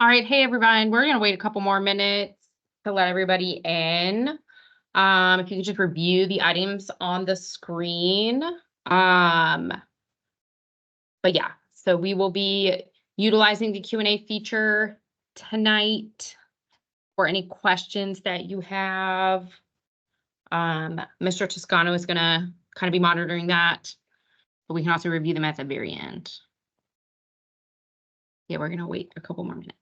All right, hey everyone, we're gonna wait a couple more minutes to let everybody in. If you could just review the items on the screen. But yeah, so we will be utilizing the Q&A feature tonight for any questions that you have. Mr. Toscano is gonna kind of be monitoring that, but we can also review them at the very end. Yeah, we're gonna wait a couple more minutes.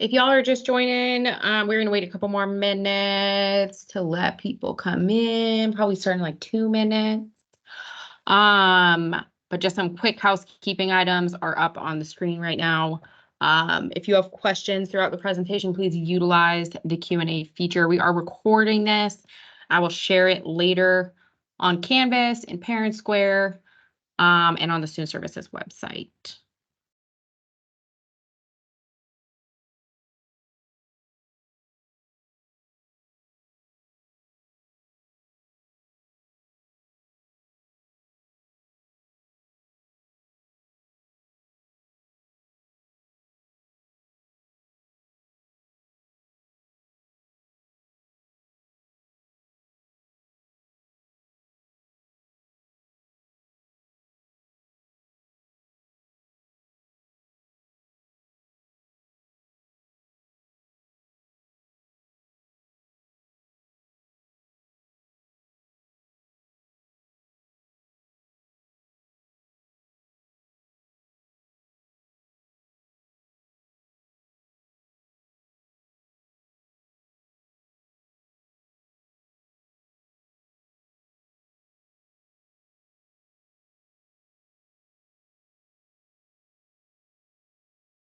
If y'all are just joining, we're gonna wait a couple more minutes to let people come in, probably starting like 2 minutes. But just some quick housekeeping items are up on the screen right now. If you have questions throughout the presentation, please utilize the Q&A feature. We are recording this. I will share it later on Canvas and Parent Square, and on the Student Services website.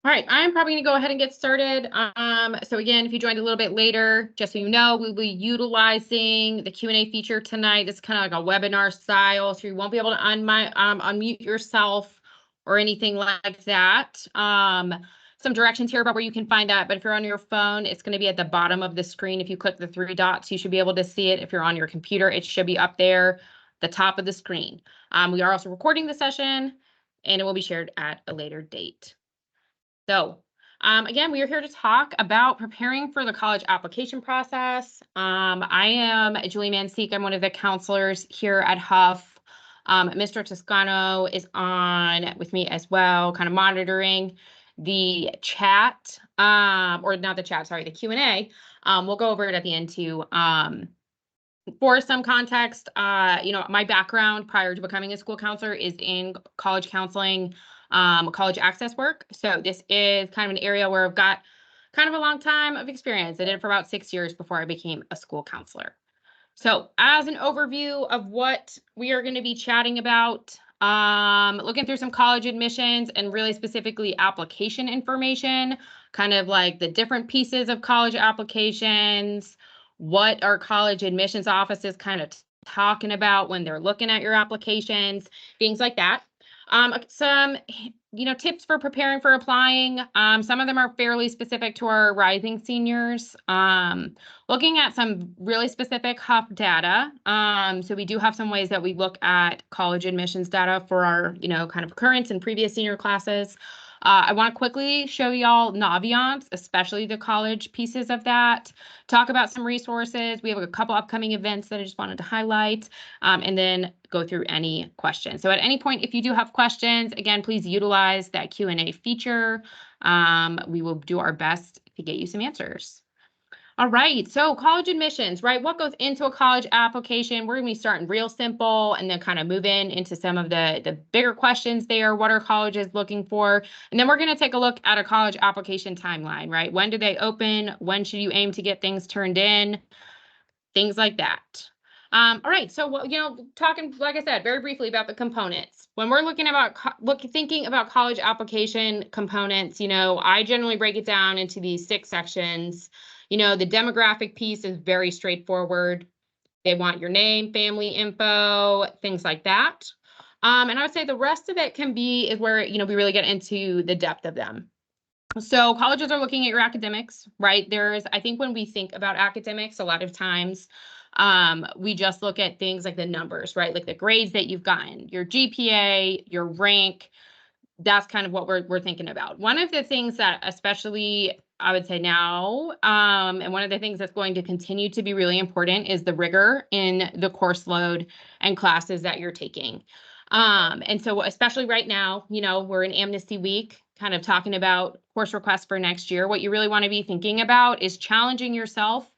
All right, I'm probably going to go ahead and get started. So again, if you joined a little bit later, just so you know, we'll be utilizing the Q&A feature tonight. It's kind of like a webinar style, so you won't be able to unmute yourself or anything like that. Some directions here about where you can find that, but if you're on your phone, it's going to be at the bottom of the screen. If you click the 3 dots, you should be able to see it. If you're on your computer, it should be up there, the top of the screen. We are also recording the session, and it will be shared at a later date. So again, we are here to talk about preparing for the college application process. I am Julie Manseek. I'm one of the counselors here at Hough. Mr. Toscano is on with me as well, kind of monitoring the chat, or not the chat, sorry, the Q&A. We'll go over it at the end too. For some context, my background prior to becoming a school counselor is in college counseling, college access work. So this is kind of an area where I've got kind of a long time of experience. I did it for about 6 years before I became a school counselor. So as an overview of what we are going to be chatting about, looking through some college admissions and really specifically application information, kind of like the different pieces of college applications, what are college admissions offices kind of talking about when they're looking at your applications, things like that. Some tips for preparing for applying. Some of them are fairly specific to our rising seniors. Looking at some really specific Hough data. So we do have some ways that we look at college admissions data for our, kind of current and previous senior classes. I want to quickly show y'all Naviance, especially the college pieces of that. Talk about some resources. We have a couple upcoming events that I just wanted to highlight, and then go through any questions. So at any point, if you do have questions, again, please utilize that Q&A feature. We will do our best to get you some answers. All right, so college admissions, right? What goes into a college application? We're gonna be starting real simple and then kind of move into some of the bigger questions there. What are colleges looking for? And then we're gonna take a look at a college application timeline, right? When do they open? When should you aim to get things turned in? Things like that. All right, so talking, like I said, very briefly about the components. When we're looking about thinking about college application components, I generally break it down into these 6 sections. The demographic piece is very straightforward. They want your name, family info, things like that. And I would say the rest of it is where we really get into the depth of them. So colleges are looking at your academics, right? I think when we think about academics, a lot of times we just look at things like the numbers, right? Like the grades that you've gotten, your GPA, your rank. That's kind of what we're thinking about. One of the things that, especially I would say now, and one of the things that's going to continue to be really important is the rigor in the course load and classes that you're taking. And so especially right now, we're in Amnesty Week, kind of talking about course requests for next year. What you really want to be thinking about is challenging yourself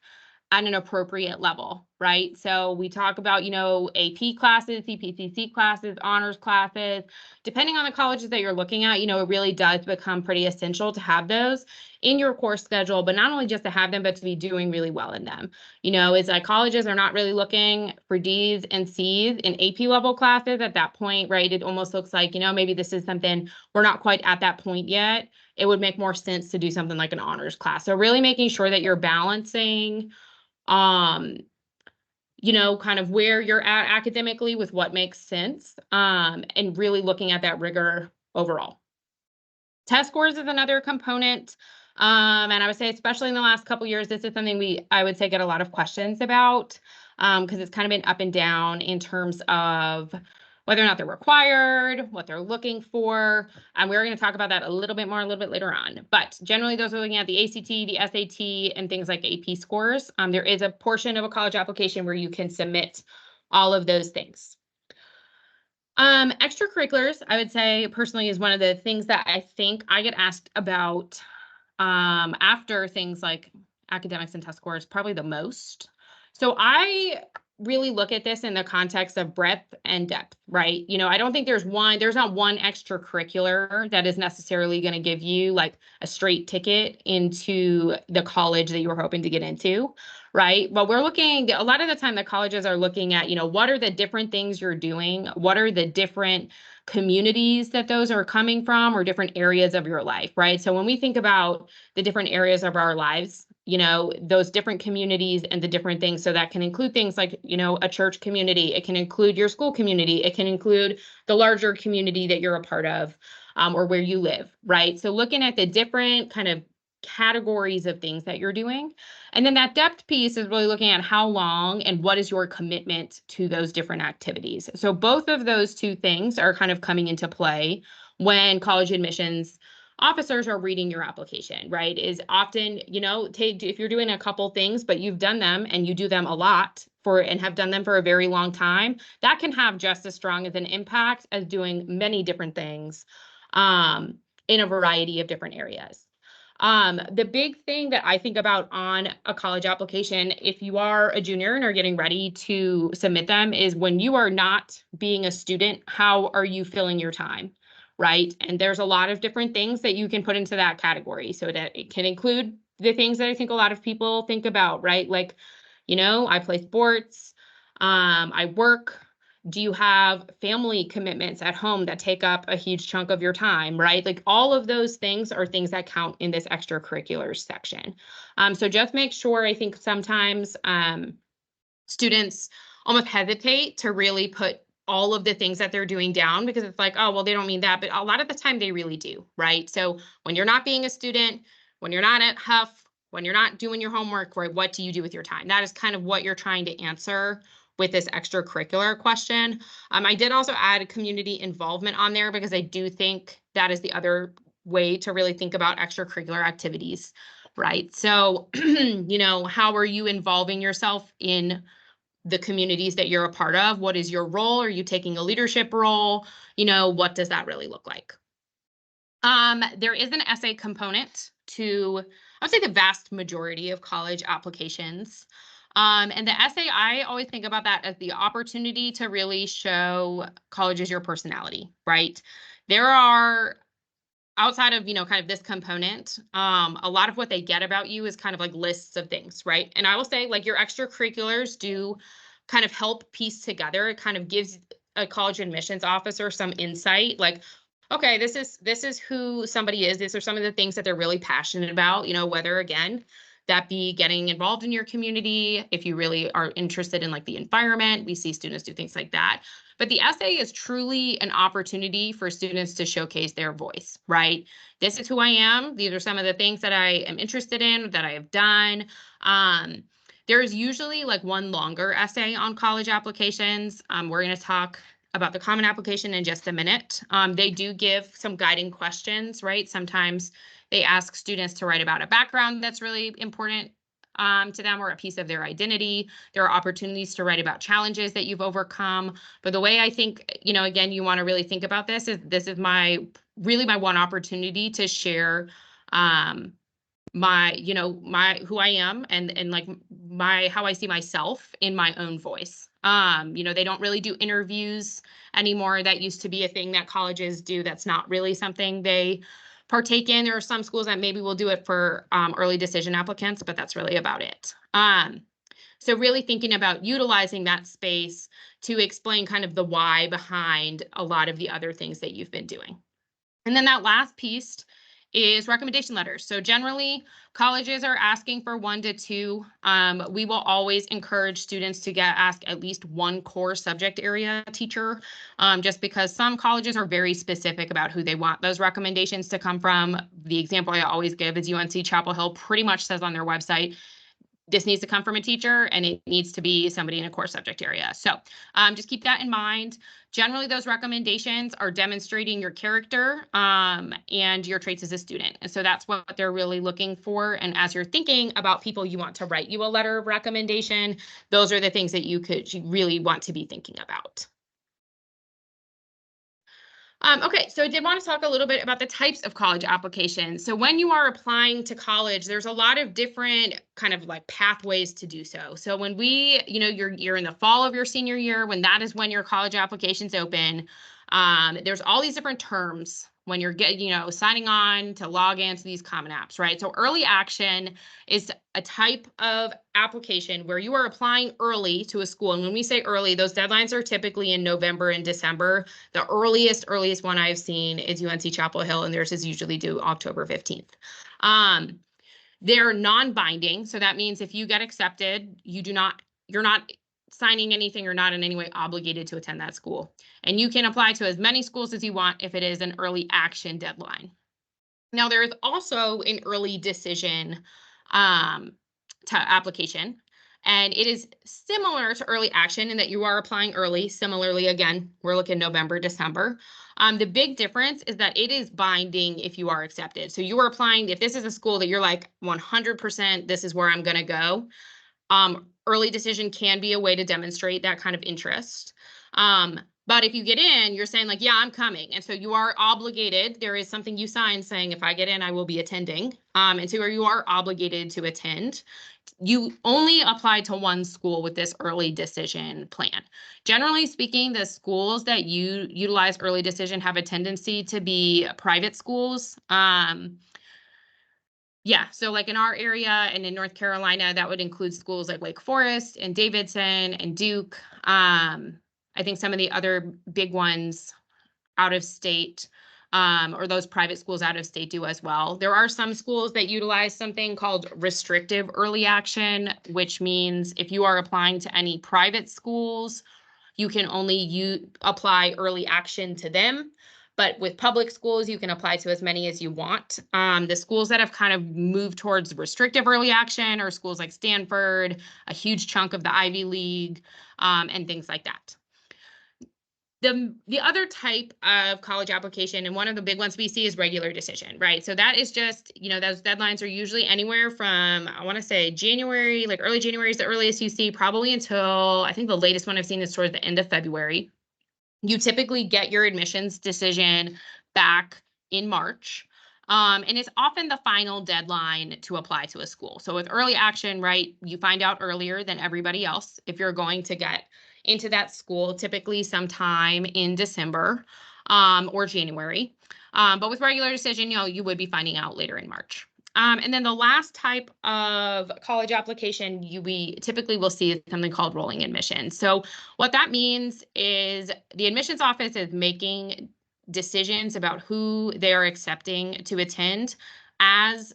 at an appropriate level, right? So we talk about, AP classes, CPCC classes, honors classes. Depending on the colleges that you're looking at, it really does become pretty essential to have those in your course schedule, but not only just to have them, but to be doing really well in them. It's like colleges are not really looking for D's and C's in AP level classes at that point, right? It almost looks like, maybe this is something we're not quite at that point yet. It would make more sense to do something like an honors class. So really making sure that you're balancing kind of where you're at academically with what makes sense, and really looking at that rigor overall. Test scores is another component. And I would say, especially in the last couple of years, this is something I would say get a lot of questions about, because it's kind of been up and down in terms of whether or not they're required, what they're looking for. And we're going to talk about that a little bit later on. But generally, those are looking at the ACT, the SAT, and things like AP scores. There is a portion of a college application where you can submit all of those things. Extracurriculars, I would say personally, is one of the things that I think I get asked about after things like academics and test scores, probably the most. So I really look at this in the context of breadth and depth, right? I don't think there's not one extracurricular that is necessarily going to give you like a straight ticket into the college that you were hoping to get into, right? But we're looking, a lot of the time the colleges are looking at, what are the different things you're doing? What are the different communities that those are coming from, or different areas of your life, right? So when we think about the different areas of our lives, those different communities and the different things. So that can include things like, a church community. It can include your school community. It can include the larger community that you're a part of, or where you live, right? So looking at the different kind of categories of things that you're doing. And then that depth piece is really looking at how long and what is your commitment to those different activities. So both of those two things are kind of coming into play when college admissions officers are reading your application, right? Is often, if you're doing a couple things, but you've done them and you do them a lot and have done them for a very long time, that can have just as strong as an impact as doing many different things in a variety of different areas. The big thing that I think about on a college application, if you are a junior and are getting ready to submit them, is when you are not being a student, how are you filling your time? Right? And there's a lot of different things that you can put into that category. So that it can include the things that I think a lot of people think about, right? Like, I play sports, I work. Do you have family commitments at home that take up a huge chunk of your time, right? Like all of those things are things that count in this extracurriculars section. So just make sure, I think sometimes students almost hesitate to really put all of the things that they're doing down, because it's like, oh, well, they don't mean that. But a lot of the time they really do, right? So when you're not being a student, when you're not at Hough, when you're not doing your homework, right, what do you do with your time? That is kind of what you're trying to answer with this extracurricular question. I did also add community involvement on there because I do think that is the other way to really think about extracurricular activities, right? So, how are you involving yourself in the communities that you're a part of? What is your role? Are you taking a leadership role? What does that really look like? There is an essay component to, I would say, the vast majority of college applications. And the essay, I always think about that as the opportunity to really show colleges your personality, right? There are, outside of, kind of this component, a lot of what they get about you is kind of like lists of things, right? And I will say, like, your extracurriculars do kind of help piece together. It kind of gives a college admissions officer some insight, like, okay, this is who somebody is. These are some of the things that they're really passionate about, whether, again, that be getting involved in your community. If you really are interested in, like, the environment, we see students do things like that. But the essay is truly an opportunity for students to showcase their voice, right? This is who I am. These are some of the things that I am interested in, that I have done. There's usually like one longer essay on college applications. We're going to talk about the Common Application in just a minute. They do give some guiding questions, right? Sometimes they ask students to write about a background that's really important to them, or a piece of their identity. There are opportunities to write about challenges that you've overcome. But the way I think, again, you want to really think about this is my one opportunity to share my who I am, and like how I see myself in my own voice. They don't really do interviews anymore. That used to be a thing that colleges do. That's not really something they partake in. There are some schools that maybe will do it for early decision applicants, but that's really about it. So really thinking about utilizing that space to explain kind of the why behind a lot of the other things that you've been doing. And then that last piece is recommendation letters. So generally, colleges are asking for 1 to 2. We will always encourage students to ask at least one core subject area teacher, just because some colleges are very specific about who they want those recommendations to come from. The example I always give is UNC Chapel Hill pretty much says on their website, this needs to come from a teacher, and it needs to be somebody in a core subject area. So just keep that in mind. Generally, those recommendations are demonstrating your character and your traits as a student. And so that's what they're really looking for. And as you're thinking about people you want to write you a letter of recommendation, those are the things that you really want to be thinking about. Okay, so I did want to talk a little bit about the types of college applications. So when you are applying to college, there's a lot of different kind of like pathways to do so. So when you're in the fall of your senior year, when that is when your college applications open, there's all these different terms when you're signing on to log into these common apps, right? So early action is a type of application where you are applying early to a school. And when we say early, those deadlines are typically in November and December. The earliest one I've seen is UNC Chapel Hill, and theirs is usually due October 15th. They're non-binding. So that means if you get accepted, you're not signing anything, you're not in any way obligated to attend that school. And you can apply to as many schools as you want if it is an early action deadline. Now, there is also an early decision application, and it is similar to early action in that you are applying early. Similarly, again, we're looking November, December. The big difference is that it is binding if you are accepted. So you are applying, if this is a school that you're like 100%, this is where I'm going to go. Early decision can be a way to demonstrate that kind of interest. But if you get in, you're saying like, yeah, I'm coming. And so you are obligated. There is something you sign saying, if I get in, I will be attending. And so you are obligated to attend. You only apply to one school with this early decision plan. Generally speaking, the schools that you utilize early decision have a tendency to be private schools. Yeah, so like in our area and in North Carolina, that would include schools like Wake Forest and Davidson and Duke. I think some of the other big ones out of state, or those private schools out of state, do as well. There are some schools that utilize something called restrictive early action, which means if you are applying to any private schools, you can only apply early action to them. But with public schools, you can apply to as many as you want. The schools that have kind of moved towards restrictive early action are schools like Stanford, a huge chunk of the Ivy League, and things like that. The other type of college application, and one of the big ones we see, is regular decision, right? So that is just, those deadlines are usually anywhere from, I want to say January, like early January is the earliest you see, probably until, I think the latest one I've seen is towards the end of February. You typically get your admissions decision back in March. And it's often the final deadline to apply to a school. So with early action, right, you find out earlier than everybody else if you're going to get into that school, typically sometime in December or January. But with regular decision, you would be finding out later in March. And then the last type of college application we typically will see is something called rolling admissions. So what that means is the admissions office is making decisions about who they are accepting to attend as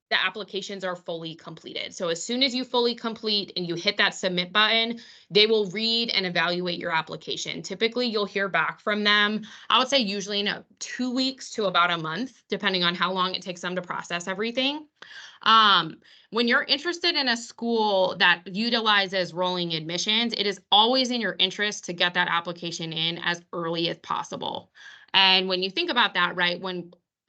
the applications are fully completed. So as soon as you fully complete and you hit that submit button, they will read and evaluate your application. Typically, you'll hear back from them, I would say usually in 2 weeks to about a month, depending on how long it takes them to process everything. When you're interested in a school that utilizes rolling admissions, it is always in your interest to get that application in as early as possible. And when you think about that, right,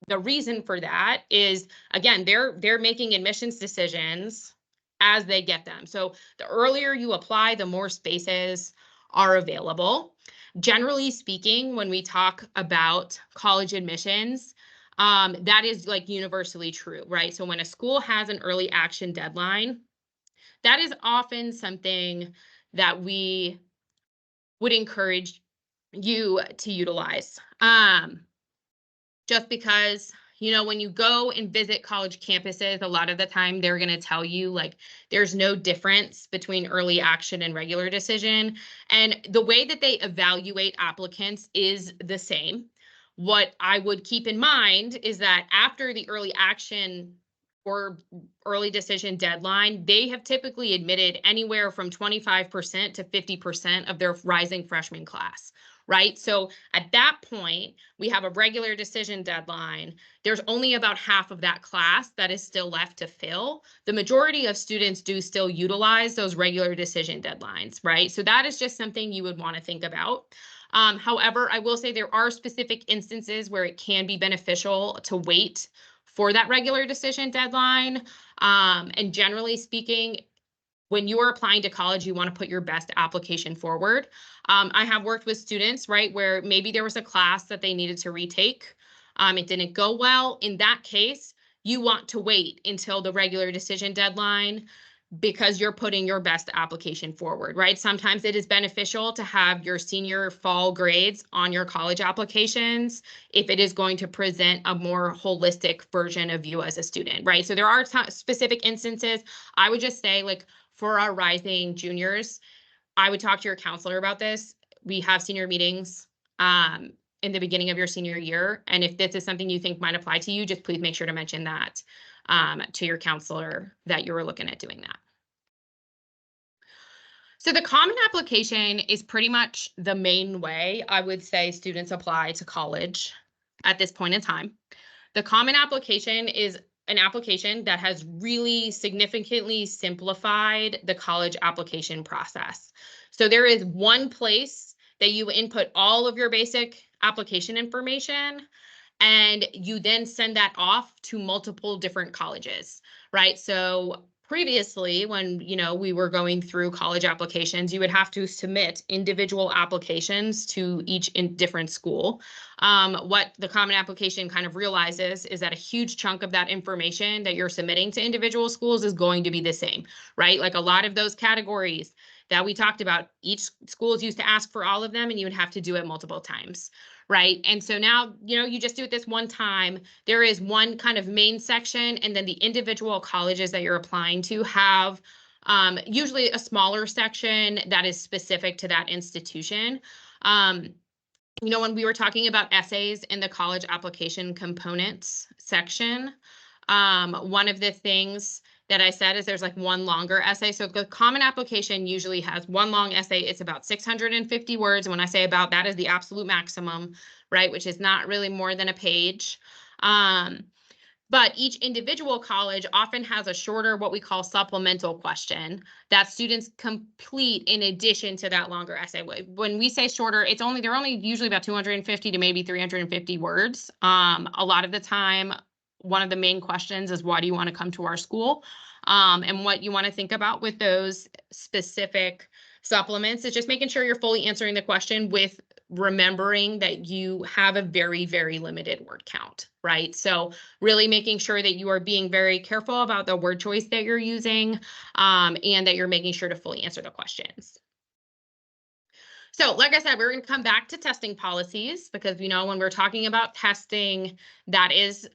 the reason for that is, again, they're making admissions decisions as they get them. So the earlier you apply, the more spaces are available. Generally speaking, when we talk about college admissions, that is like universally true, right? So when a school has an early action deadline, that is often something that we would encourage you to utilize. Just because, when you go and visit college campuses, a lot of the time they're going to tell you like there's no difference between early action and regular decision. And the way that they evaluate applicants is the same. What I would keep in mind is that after the early action or early decision deadline, they have typically admitted anywhere from 25% to 50% of their rising freshman class. Right? So at that point, we have a regular decision deadline. There's only about half of that class that is still left to fill. The majority of students do still utilize those regular decision deadlines, right? So that is just something you would want to think about. However, I will say there are specific instances where it can be beneficial to wait for that regular decision deadline. And generally speaking, when you are applying to college, you want to put your best application forward. I have worked with students, right, where maybe there was a class that they needed to retake. It didn't go well. In that case, you want to wait until the regular decision deadline because you're putting your best application forward, right? Sometimes it is beneficial to have your senior fall grades on your college applications if it is going to present a more holistic version of you as a student, right? So there are specific instances. I would just say, like, for our rising juniors, I would talk to your counselor about this. We have senior meetings in the beginning of your senior year. And if this is something you think might apply to you, just please make sure to mention that to your counselor that you were looking at doing that. So the common application is pretty much the main way I would say students apply to college at this point in time. The common application is an application that has really significantly simplified the college application process. So there is one place that you input all of your basic application information, and you then send that off to multiple different colleges, right? So previously, when we were going through college applications, you would have to submit individual applications to each different school. What the common application kind of realizes is that a huge chunk of that information that you're submitting to individual schools is going to be the same, right? Like a lot of those categories that we talked about, each schools used to ask for all of them, and you would have to do it multiple times. Right. And so now, you just do it this one time. There is one kind of main section, and then the individual colleges that you're applying to have usually a smaller section that is specific to that institution. When we were talking about essays in the college application components section, one of the things that I said is there's like one longer essay. So the common application usually has one long essay. It's about 650 words. And when I say about, that is the absolute maximum, right? Which is not really more than a page. But each individual college often has a shorter, what we call supplemental question that students complete in addition to that longer essay. When we say shorter, they're only usually about 250 to maybe 350 words. A lot of the time, one of the main questions is, why do you want to come to our school? And what you want to think about with those specific supplements is just making sure you're fully answering the question with remembering that you have a very, very limited word count, right? So really making sure that you are being very careful about the word choice that you're using, and that you're making sure to fully answer the questions. So like I said, we're going to come back to testing policies because, when we're talking about testing, that is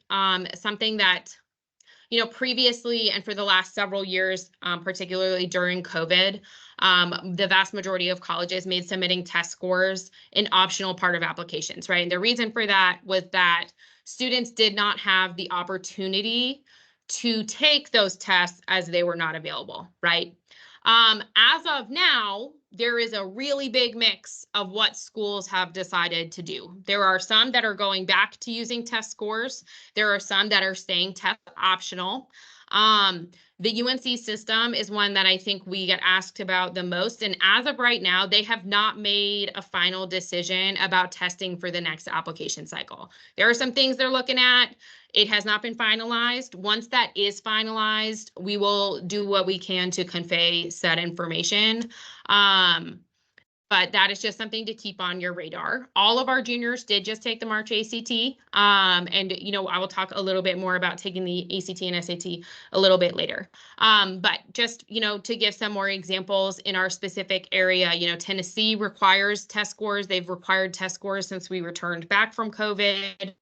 something that, previously and for the last several years, particularly during COVID, the vast majority of colleges made submitting test scores an optional part of applications, right? And the reason for that was that students did not have the opportunity to take those tests as they were not available, right? As of now, there is a really big mix of what schools have decided to do. There are some that are going back to using test scores. There are some that are staying test optional. The UNC system is one that I think we get asked about the most. And as of right now, they have not made a final decision about testing for the next application cycle. There are some things they're looking at. It has not been finalized. Once that is finalized, we will do what we can to convey said information. But that is just something to keep on your radar. All of our juniors did just take the March ACT. And, I will talk a little bit more about taking the ACT and SAT a little bit later. But just, to give some more examples in our specific area, Tennessee requires test scores. They've required test scores since we returned back from COVID.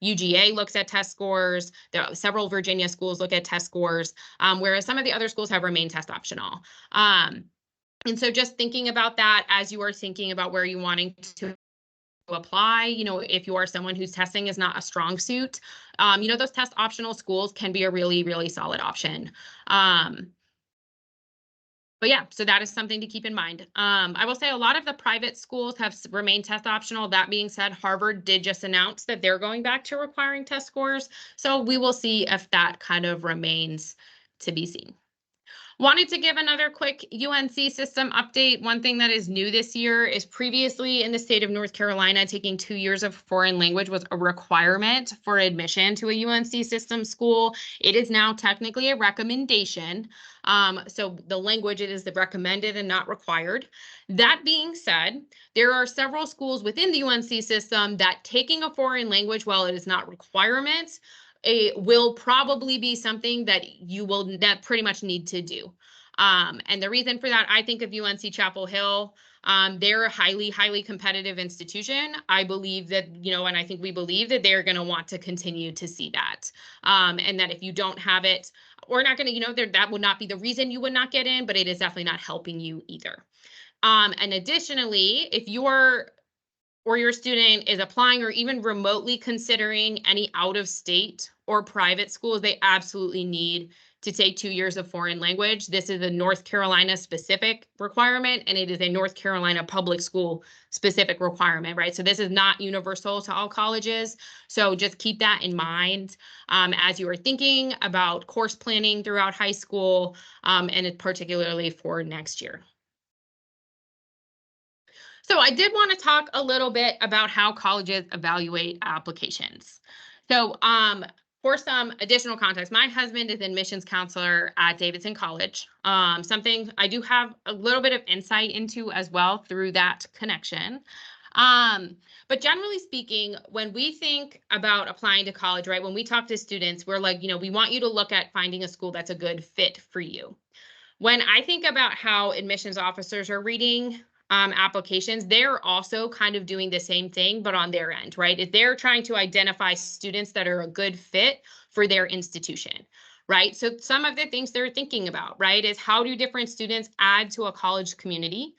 UGA looks at test scores. There are several Virginia schools look at test scores, whereas some of the other schools have remained test optional. And so just thinking about that as you are thinking about where you're wanting to apply, if you are someone whose testing is not a strong suit, those test optional schools can be a really, really solid option. But yeah, so that is something to keep in mind. I will say a lot of the private schools have remained test optional. That being said, Harvard did just announce that they're going back to requiring test scores. So we will see if that kind of remains to be seen. Wanted to give another quick UNC system update. One thing that is new this year is previously in the state of North Carolina, taking 2 years of foreign language was a requirement for admission to a UNC system school. It is now technically a recommendation. So the language, it is the recommended and not required. That being said, there are several schools within the UNC system that taking a foreign language, while it is not requirement, it will probably be something that that pretty much need to do. And the reason for that, I think of UNC Chapel Hill. They're a highly, highly competitive institution. I believe that, and I think we believe that they're going to want to continue to see that. And that if you don't have it, we're not going to, that would not be the reason you would not get in, but it is definitely not helping you either. And additionally, if you're or your student is applying or even remotely considering any out-of-state or private schools, they absolutely need to take 2 years of foreign language. This is a North Carolina specific requirement, and it is a North Carolina public school specific requirement, right? So this is not universal to all colleges. So just keep that in mind as you are thinking about course planning throughout high school, and particularly for next year. So I did want to talk a little bit about how colleges evaluate applications. So for some additional context, my husband is an admissions counselor at Davidson College, something I do have a little bit of insight into as well through that connection. But generally speaking, when we think about applying to college, right, when we talk to students, we're like, we want you to look at finding a school that's a good fit for you. When I think about how admissions officers are reading applications, they're also kind of doing the same thing, but on their end, right? If they're trying to identify students that are a good fit for their institution, right? So some of the things they're thinking about, right, is how do different students add to a college community?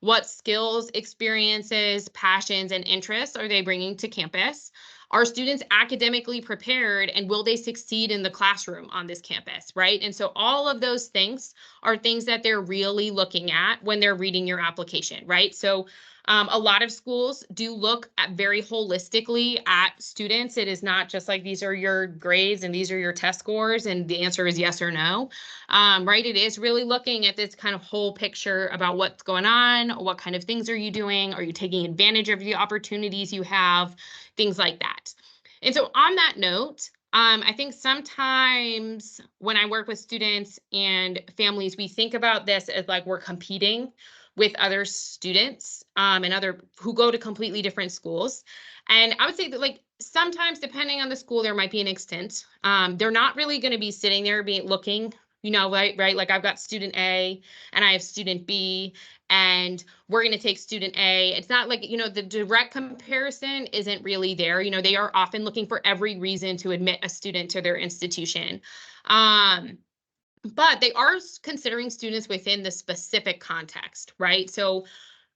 What skills, experiences, passions, and interests are they bringing to campus? Are students academically prepared, and will they succeed in the classroom on this campus, right? And so all of those things are things that they're really looking at when they're reading your application, right? So a lot of schools do look at very holistically at students. It is not just like these are your grades and these are your test scores and the answer is yes or no, right? It is really looking at this kind of whole picture about what's going on, what kind of things are you doing? Are you taking advantage of the opportunities you have? Things like that. And so on that note, I think sometimes when I work with students and families, we think about this as like we're competing with other students and other who go to completely different schools. And I would say that like sometimes depending on the school, there might be an extent. They're not really going to be sitting there being looking, right? Like I've got student A and I have student B and we're going to take student A. It's not like, the direct comparison isn't really there. They are often looking for every reason to admit a student to their institution. But they are considering students within the specific context, right? So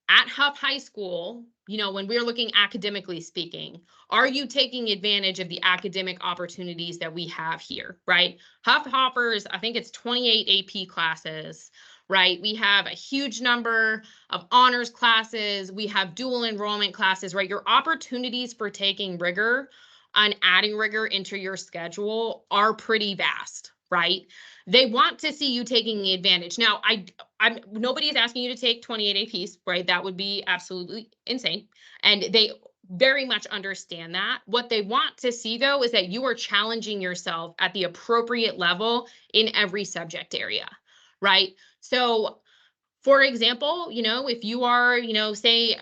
at Hough High School, when we're looking academically speaking, are you taking advantage of the academic opportunities that we have here, right? Hough offers, I think it's 28 AP classes, right? We have a huge number of honors classes. We have dual enrollment classes, right? Your opportunities for taking rigor and adding rigor into your schedule are pretty vast, right? They want to see you taking the advantage. Now, nobody's asking you to take 28 APs, right? That would be absolutely insane. And they very much understand that. What they want to see, though, is that you are challenging yourself at the appropriate level in every subject area, right? So for example, if you are, say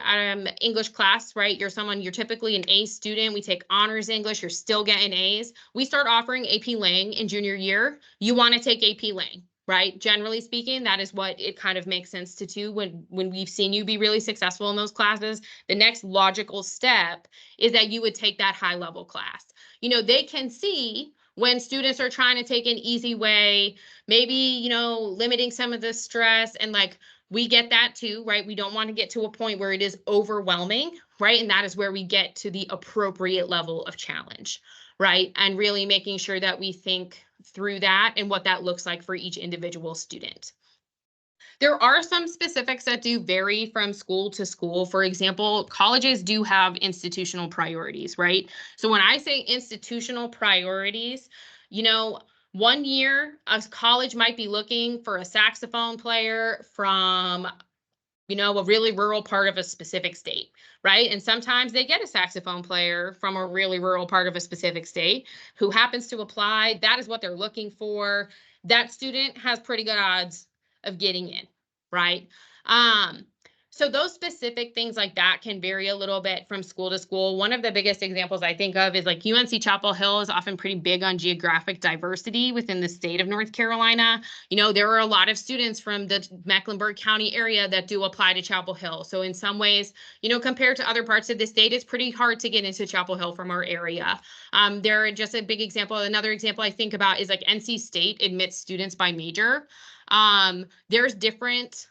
English class, right? You're typically an A student. We take honors English. You're still getting A's. We start offering AP Lang in junior year. You want to take AP Lang, right? Generally speaking, that is what it kind of makes sense to do when we've seen you be really successful in those classes. The next logical step is that you would take that high level class. They can see when students are trying to take an easy way, maybe, limiting some of the stress and like, we get that too, right? We don't want to get to a point where it is overwhelming, right? And that is where we get to the appropriate level of challenge, right? And really making sure that we think through that and what that looks like for each individual student. There are some specifics that do vary from school to school. For example, colleges do have institutional priorities, right? So when I say institutional priorities, 1 year a college might be looking for a saxophone player from a really rural part of a specific state, right? And sometimes they get a saxophone player from a really rural part of a specific state who happens to apply. That is what they're looking for. That student has pretty good odds of getting in, right? So those specific things like that can vary a little bit from school to school. One of the biggest examples I think of is like UNC Chapel Hill is often pretty big on geographic diversity within the state of North Carolina. There are a lot of students from the Mecklenburg County area that do apply to Chapel Hill. So in some ways, compared to other parts of the state, it's pretty hard to get into Chapel Hill from our area. They're just a big example. Another example I think about is like NC State admits students by major. There's different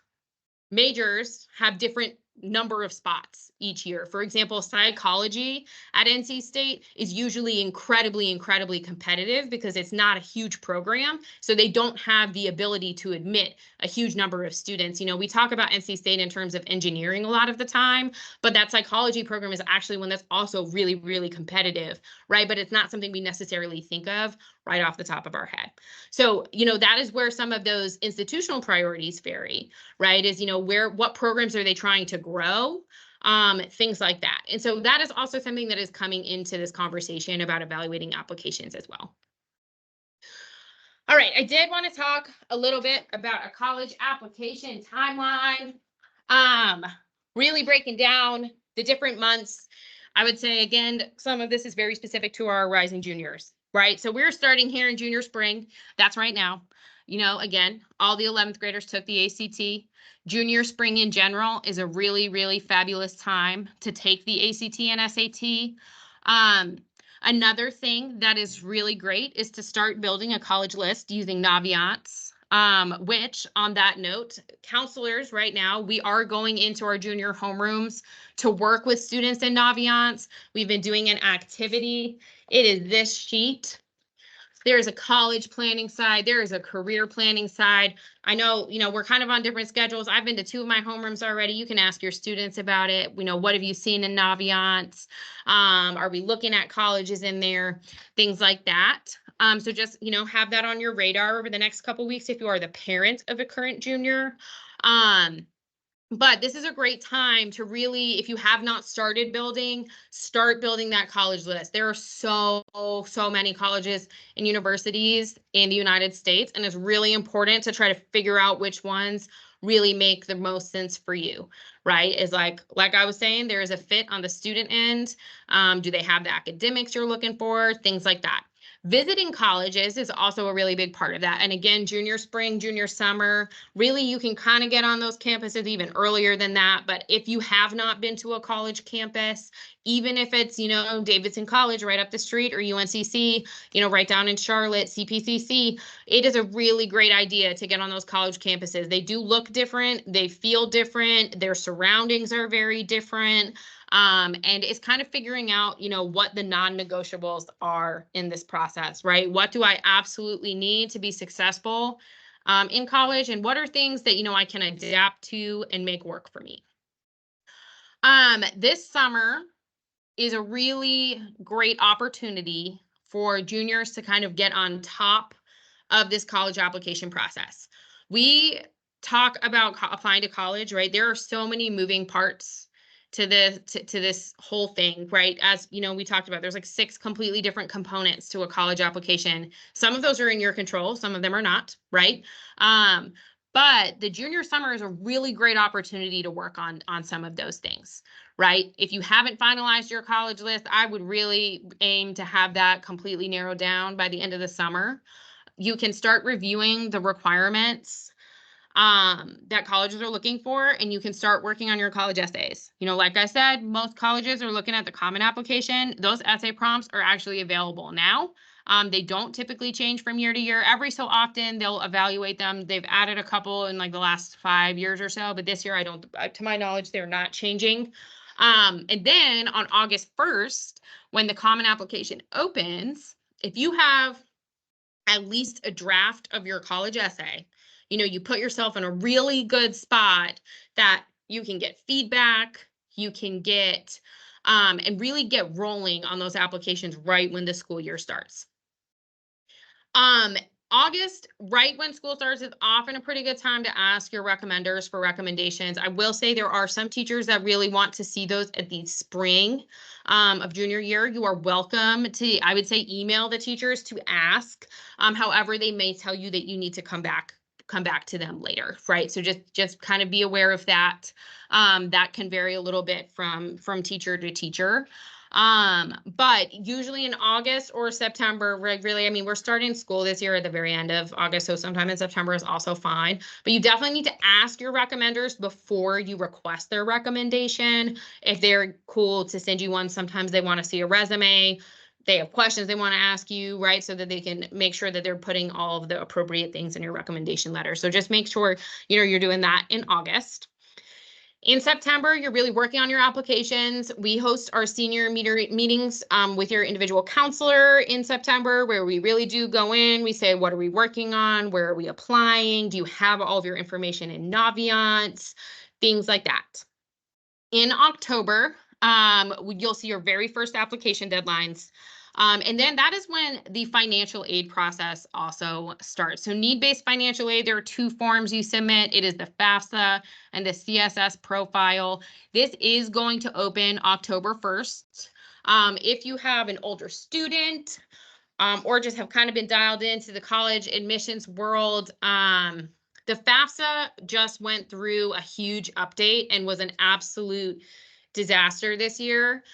majors have different number of spots each year. For example, psychology at NC State is usually incredibly competitive because it's not a huge program. So they don't have the ability to admit a huge number of students. We talk about NC State in terms of engineering a lot of the time, but that psychology program is actually one that's also really competitive, right? But it's not something we necessarily think of right off the top of our head. So, that is where some of those institutional priorities vary, right? Is, what programs are they trying to grow? Things like that. And so that is also something that is coming into this conversation about evaluating applications as well. All right, I did want to talk a little bit about a college application timeline, really breaking down the different months. I would say, again, some of this is very specific to our rising juniors, right? So we're starting here in junior spring. That's right now. Again, all the 11th graders took the ACT. Junior spring in general is a really fabulous time to take the ACT and SAT. Another thing that is really great is to start building a college list using Naviance. Which on that note, counselors right now, we are going into our junior homerooms to work with students in Naviance. We've been doing an activity. It is this sheet. There's a college planning side. There is a career planning side. I know, we're kind of on different schedules. I've been to 2 of my homerooms already. You can ask your students about it. What have you seen in Naviance? Are we looking at colleges in there? Things like that. So just, have that on your radar over the next couple weeks if you are the parent of a current junior. But this is a great time to really, if you have not started building, start building that college list. There are so many colleges and universities in the United States, and it's really important to try to figure out which ones really make the most sense for you, right? Is like I was saying, there is a fit on the student end. Do they have the academics you're looking for? Things like that. Visiting colleges is also a really big part of that. And again, junior spring, junior summer, really you can kind of get on those campuses even earlier than that. But if you have not been to a college campus, even if it's, Davidson College right up the street or UNCC, right down in Charlotte, CPCC, it is a really great idea to get on those college campuses. They do look different. They feel different. Their surroundings are very different. And it's kind of figuring out, what the non-negotiables are in this process, right? What do I absolutely need to be successful in college? And what are things that, I can adapt to and make work for me? This summer is a really great opportunity for juniors to kind of get on top of this college application process. We talk about applying to college, right? There are so many moving parts to this whole thing, right? As we talked about, there's like 6 completely different components to a college application. Some of those are in your control, some of them are not, right? But the junior summer is a really great opportunity to work on some of those things, right? If you haven't finalized your college list, I would really aim to have that completely narrowed down by the end of the summer. You can start reviewing the requirements that colleges are looking for, and you can start working on your college essays. Like I said, most colleges are looking at the Common Application. Those essay prompts are actually available now. They don't typically change from year to year. Every so often, they'll evaluate them. They've added a couple in like the last 5 years or so, but this year, to my knowledge, they're not changing. And then on August 1st, when the Common Application opens, if you have at least a draft of your college essay, you put yourself in a really good spot that you can get feedback, you can get, and really get rolling on those applications right when the school year starts. August, right when school starts, is often a pretty good time to ask your recommenders for recommendations. I will say there are some teachers that really want to see those at the spring of junior year. You are welcome to, I would say, email the teachers to ask. However, they may tell you that you need to come back to them later, right? So just kind of be aware of that. That can vary a little bit from teacher to teacher. But usually in August or September, really, we're starting school this year at the very end of August, so sometime in September is also fine. But you definitely need to ask your recommenders before you request their recommendation. If they're cool to send you one, sometimes they want to see a resume. They have questions they want to ask you, right? So that they can make sure that they're putting all of the appropriate things in your recommendation letter. So just make sure, you're doing that in August. In September, you're really working on your applications. We host our senior meetings with your individual counselor in September, where we really do go in. We say, what are we working on? Where are we applying? Do you have all of your information in Naviance? Things like that. In October, you'll see your very first application deadlines. And then that is when the financial aid process also starts. So need-based financial aid, there are 2 forms you submit. It is the FAFSA and the CSS profile. This is going to open October 1st. If you have an older student or just have kind of been dialed into the college admissions world, the FAFSA just went through a huge update and was an absolute disaster this year.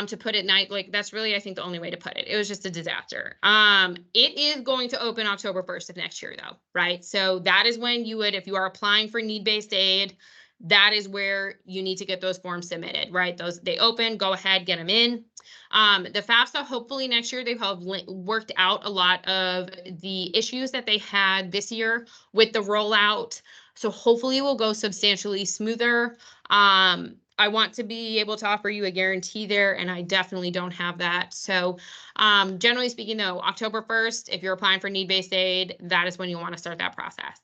To put it that's really, I think, the only way to put it. It was just a disaster. It is going to open October 1st of next year, though, right? So that is when you would, if you are applying for need-based aid, that is where you need to get those forms submitted, right? They open, go ahead, get them in. The FAFSA, hopefully next year, they have worked out a lot of the issues that they had this year with the rollout. So hopefully it will go substantially smoother. I want to be able to offer you a guarantee there, and I definitely don't have that. So generally speaking, though, October 1st, if you're applying for need-based aid, that is when you want to start that process.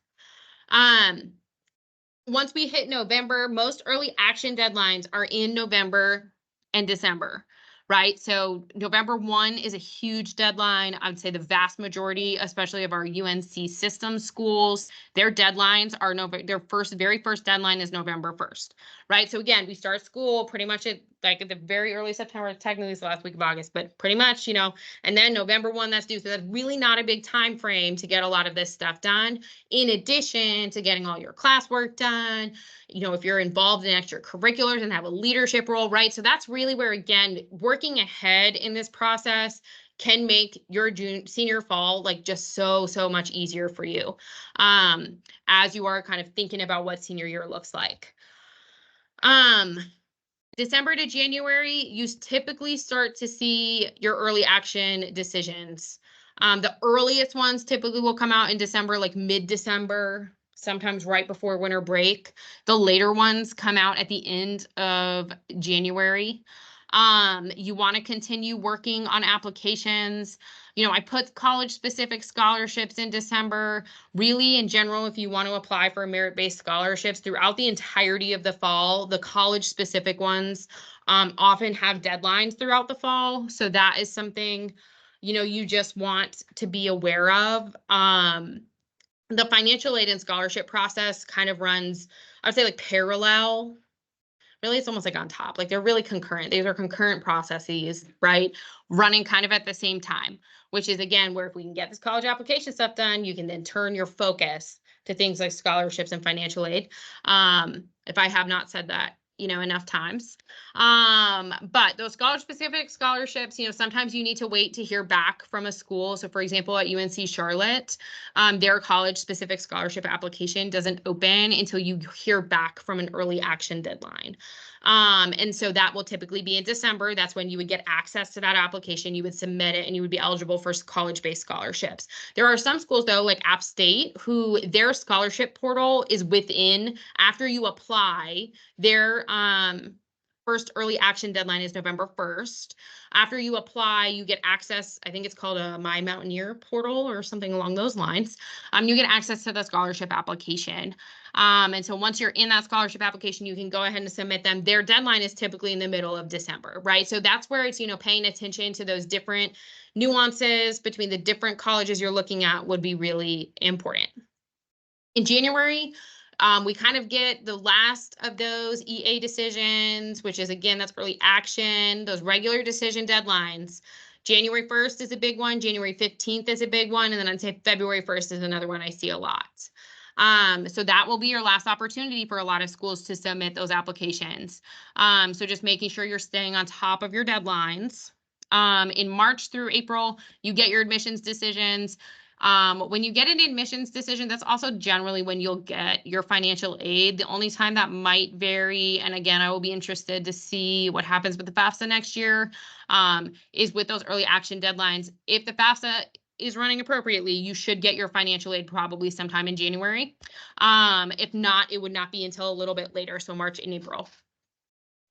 Once we hit November, most early action deadlines are in November and December, right? So November 1 is a huge deadline. I would say the vast majority, especially of our UNC system schools, their deadlines are their very first deadline is November 1st, right? So again, we start school pretty much at the very early September, technically it's the last week of August, but pretty much, and then November 1, that's due. So that's really not a big time frame to get a lot of this stuff done, in addition to getting all your classwork done, if you're involved in extracurriculars and have a leadership role, right? So that's really where, again, working ahead in this process can make your senior fall just so much easier for you as you are kind of thinking about what senior year looks like. December to January, you typically start to see your early action decisions. The earliest ones typically will come out in December, like mid-December, sometimes right before winter break. The later ones come out at the end of January. You want to continue working on applications. I put college-specific scholarships in December. Really, in general, if you want to apply for merit-based scholarships throughout the entirety of the fall, the college-specific ones often have deadlines throughout the fall. So that is something, you just want to be aware of. The financial aid and scholarship process kind of runs, I would say, parallel. Really, it's almost on top. They're really concurrent. These are concurrent processes, right? Running kind of at the same time, which is, again, where if we can get this college application stuff done, you can then turn your focus to things like scholarships and financial aid. If I have not said that, enough times. But those college-specific scholarships, sometimes you need to wait to hear back from a school. So for example, at UNC Charlotte, their college-specific scholarship application doesn't open until you hear back from an early action deadline. And so that will typically be in December. That's when you would get access to that application. You would submit it and you would be eligible for college-based scholarships. There are some schools, though, like App State, who their scholarship portal is within, after you apply, their first early action deadline is November 1st. After you apply, you get access, I think it's called a My Mountaineer portal or something along those lines. You get access to the scholarship application. And so once you're in that scholarship application, you can go ahead and submit them. Their deadline is typically in the middle of December, right? So that's where it's, paying attention to those different nuances between the different colleges you're looking at would be really important. In January, we kind of get the last of those EA decisions, which is, again, that's early action, those regular decision deadlines. January 1st is a big one. January 15th is a big one. And then I'd say February 1st is another one I see a lot. So that will be your last opportunity for a lot of schools to submit those applications. So just making sure you're staying on top of your deadlines. In March through April, you get your admissions decisions. When you get an admissions decision, that's also generally when you'll get your financial aid. The only time that might vary, and again, I will be interested to see what happens with the FAFSA next year, is with those early action deadlines. If the FAFSA is running appropriately, you should get your financial aid probably sometime in January. If not, it would not be until a little bit later, so March and April.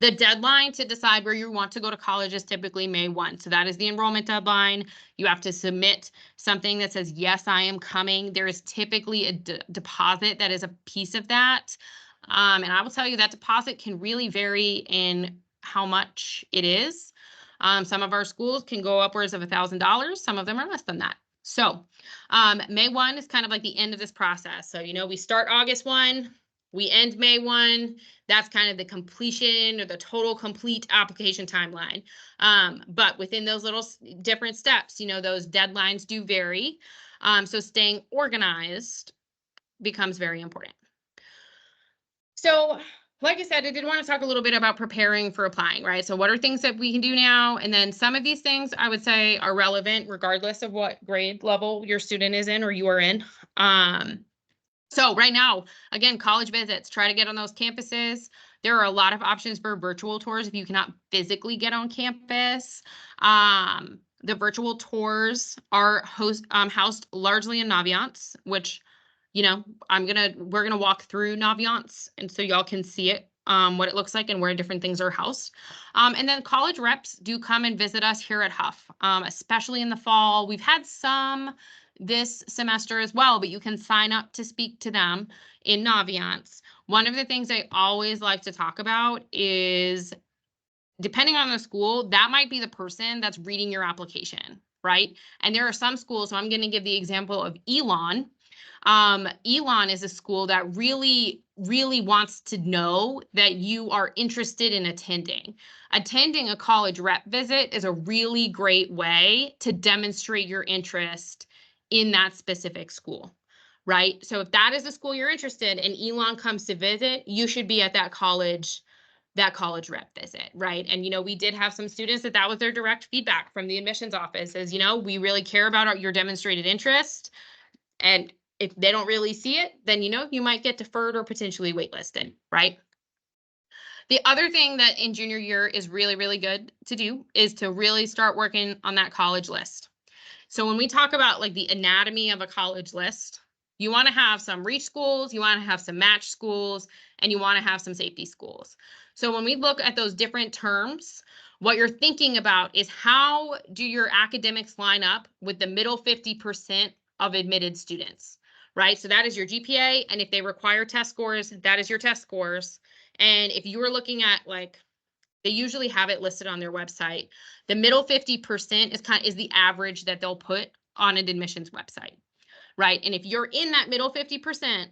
The deadline to decide where you want to go to college is typically May 1. So that is the enrollment deadline. You have to submit something that says, yes, I am coming. There is typically a deposit that is a piece of that. And I will tell you that deposit can really vary in how much it is. Some of our schools can go upwards of $1,000. Some of them are less than that. So May 1 is kind of like the end of this process. So, we start August 1. We end May 1. That's kind of the completion or the total complete application timeline. But within those little different steps, those deadlines do vary. So staying organized becomes very important. So like I said, I did want to talk a little bit about preparing for applying, right? So what are things that we can do now? And then some of these things I would say are relevant regardless of what grade level your student is in or you are in. So right now, again, college visits, try to get on those campuses. There are a lot of options for virtual tours if you cannot physically get on campus. The virtual tours are housed largely in Naviance, which, you know, we're gonna walk through Naviance, and so y'all can see it, what it looks like and where different things are housed. And then college reps do come and visit us here at Hough, especially in the fall. We've had some this semester as well, but you can sign up to speak to them in Naviance. One of the things I always like to talk about is, depending on the school, that might be the person that's reading your application, right? And there are some schools, so I'm going to give the example of Elon. Elon is a school that really, really wants to know that you are interested in attending. Attending a college rep visit is a really great way to demonstrate your interest in that specific school, right? So if that is the school you're interested in and Elon comes to visit, you should be at that college rep visit, right? And, you know, we did have some students that was their direct feedback from the admissions office is, you know, we really care about your demonstrated interest. And if they don't really see it, then, you know, you might get deferred or potentially waitlisted, right? The other thing that in junior year is really, really good to do is to really start working on that college list. So when we talk about like the anatomy of a college list, you want to have some reach schools, you want to have some match schools, and you want to have some safety schools. So when we look at those different terms, what you're thinking about is how do your academics line up with the middle 50% of admitted students, right? So that is your GPA, and if they require test scores, that is your test scores. And if you were looking at like, they usually have it listed on their website. The middle 50% is the average that they'll put on an admissions website, right? And if you're in that middle 50%,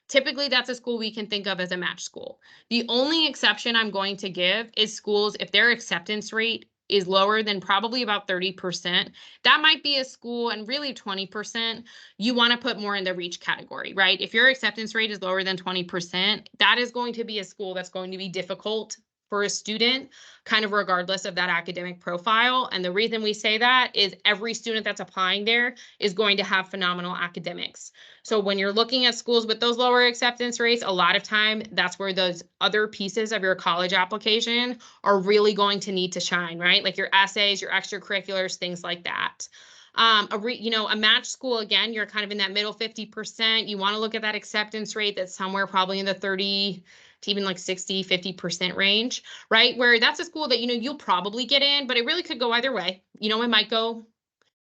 typically that's a school we can think of as a match school. The only exception I'm going to give is schools, if their acceptance rate is lower than probably about 30%, that might be a school, and really 20%, you want to put more in the reach category, right? If your acceptance rate is lower than 20%, that is going to be a school that's going to be difficult for a student, kind of regardless of that academic profile. And the reason we say that is every student that's applying there is going to have phenomenal academics. So when you're looking at schools with those lower acceptance rates, a lot of time that's where those other pieces of your college application are really going to need to shine, right? Like your essays, your extracurriculars, things like that. A match school, again, you're kind of in that middle 50%. You want to look at that acceptance rate that's somewhere probably in the 30 to even like 60, 50% range, right? Where that's a school that, you know, you'll probably get in, but it really could go either way. You know, it might go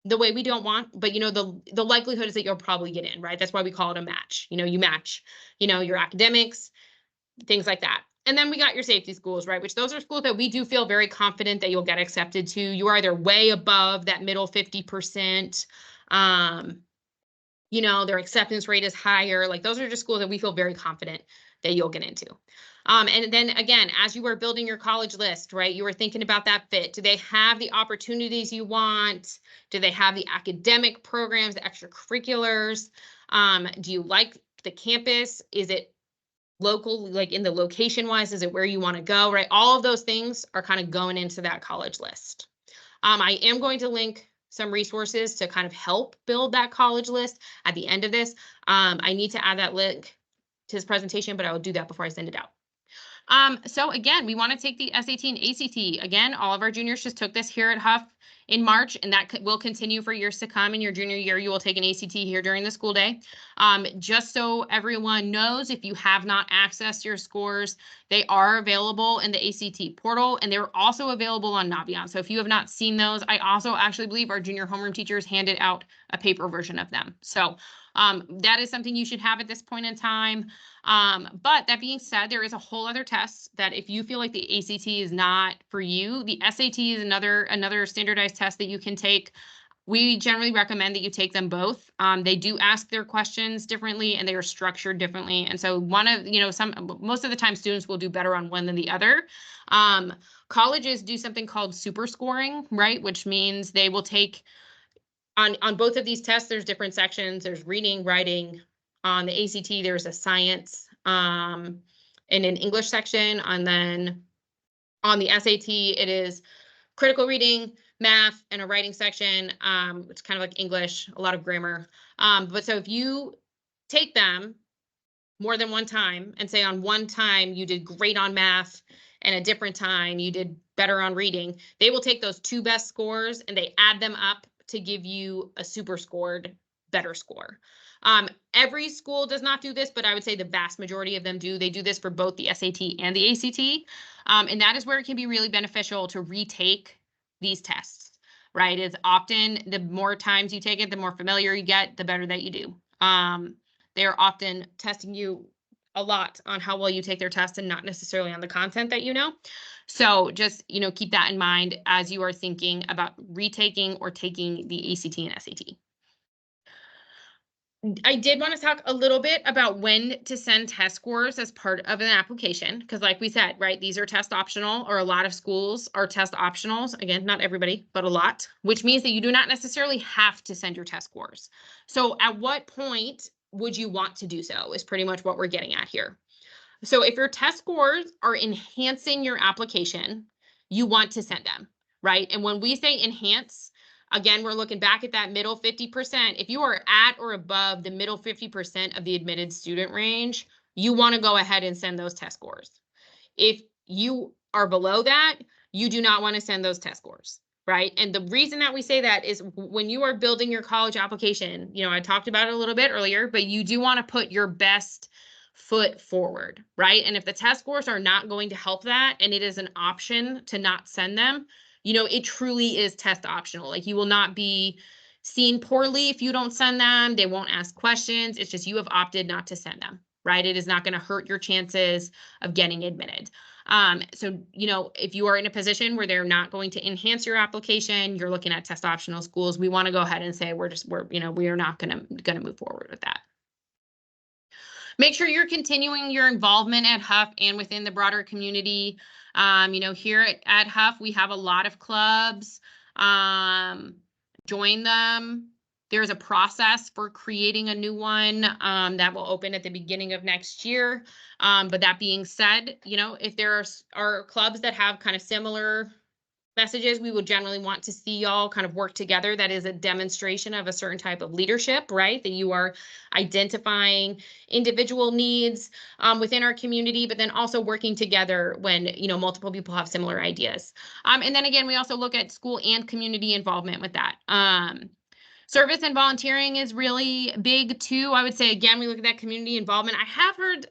the way we don't want, but, you know, the likelihood is that you'll probably get in, right? That's why we call it a match. You know, you match, you know, your academics, things like that. And then we got your safety schools, right? Which those are schools that we do feel very confident that you'll get accepted to. You are either way above that middle 50%. You know, their acceptance rate is higher. Like those are just schools that we feel very confident that you'll get into. And then again, as you were building your college list, right, you were thinking about that fit. Do they have the opportunities you want? Do they have the academic programs, the extracurriculars? Do you like the campus? Is it local, like in the location wise? Is it where you want to go, right? All of those things are kind of going into that college list. I am going to link some resources to kind of help build that college list at the end of this. I need to add that link to this presentation, but I will do that before I send it out. So again, we want to take the SAT and ACT. Again, all of our juniors just took this here at Hough in March, and that will continue for years to come. In your junior year, you will take an ACT here during the school day. Just so everyone knows, if you have not accessed your scores, they are available in the ACT portal, and they're also available on Naviance. So if you have not seen those, I also actually believe our junior homeroom teachers handed out a paper version of them. So that is something you should have at this point in time. But that being said, there is a whole other test that if you feel like the ACT is not for you, the SAT is another standardized test that you can take. We generally recommend that you take them both. They do ask their questions differently and they are structured differently. And so most of the time students will do better on one than the other. Colleges do something called super scoring, right? Which means they will take on both of these tests, there's different sections. There's reading, writing. On the ACT, there's a science and an English section. And then on the SAT, it is critical reading, math, and a writing section. It's kind of like English, a lot of grammar. But so if you take them, more than one time and say on one time you did great on math and a different time you did better on reading, they will take those two best scores and they add them up to give you a super scored better score. Every school does not do this, but I would say the vast majority of them do. They do this for both the SAT and the ACT. And that is where it can be really beneficial to retake these tests, right? It's often the more times you take it, the more familiar you get, the better that you do. They're often testing you a lot on how well you take their test and not necessarily on the content that you know. So just, keep that in mind as you are thinking about retaking or taking the ACT and SAT. I did want to talk a little bit about when to send test scores as part of an application, because like we said, right, these are test optional, or a lot of schools are test optionals. Again, not everybody, but a lot, which means that you do not necessarily have to send your test scores. So at what point would you want to do so is pretty much what we're getting at here. So if your test scores are enhancing your application, you want to send them, right? And when we say enhance, again, we're looking back at that middle 50%. If you are at or above the middle 50% of the admitted student range, you want to go ahead and send those test scores. If you are below that, you do not want to send those test scores, right? And the reason that we say that is when you are building your college application, I talked about it a little bit earlier, but you do want to put your best foot forward, right? And if the test scores are not going to help that, and it is an option to not send them, it truly is test optional. Like, you will not be seen poorly if you don't send them. They won't ask questions. It's just you have opted not to send them, right? It is not going to hurt your chances of getting admitted. So, if you are in a position where they're not going to enhance your application, you're looking at test optional schools, we want to go ahead and say we are not going to move forward with that. Make sure you're continuing your involvement at Hough and within the broader community. Here at Hough, we have a lot of clubs. Join them. There's a process for creating a new one that will open at the beginning of next year. But that being said, if there are clubs that have kind of similar messages, we would generally want to see y'all kind of work together. That is a demonstration of a certain type of leadership, right? That you are identifying individual needs within our community, but then also working together when, multiple people have similar ideas. And then again, we also look at school and community involvement with that. Service and volunteering is really big too. I would say, again, we look at that community involvement. I have heard,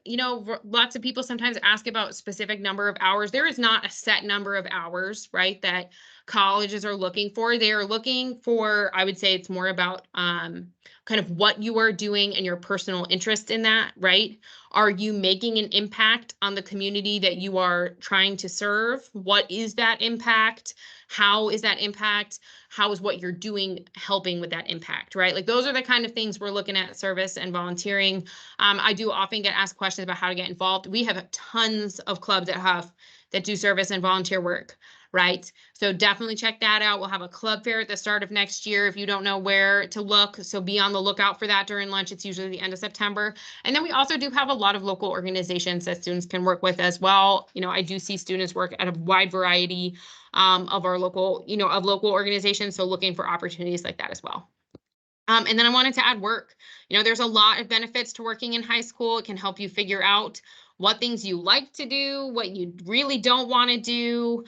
lots of people sometimes ask about specific number of hours. There is not a set number of hours, right, that colleges are looking for. They are looking for, I would say it's more about kind of what you are doing and your personal interest in that, right? Are you making an impact on the community that you are trying to serve? What is that impact? How is that impact? How is what you're doing helping with that impact, right? Like, those are the kind of things we're looking at service and volunteering. I do often get asked questions about how to get involved. We have tons of clubs at Hough that do service and volunteer work, right? So definitely check that out. We'll have a club fair at the start of next year if you don't know where to look. So be on the lookout for that during lunch. It's usually the end of September. And then we also do have a lot of local organizations that students can work with as well. I do see students work at a wide variety of our local, of local organizations. So looking for opportunities like that as well. And then I wanted to add work. There's a lot of benefits to working in high school. It can help you figure out what things you like to do, what you really don't want to do.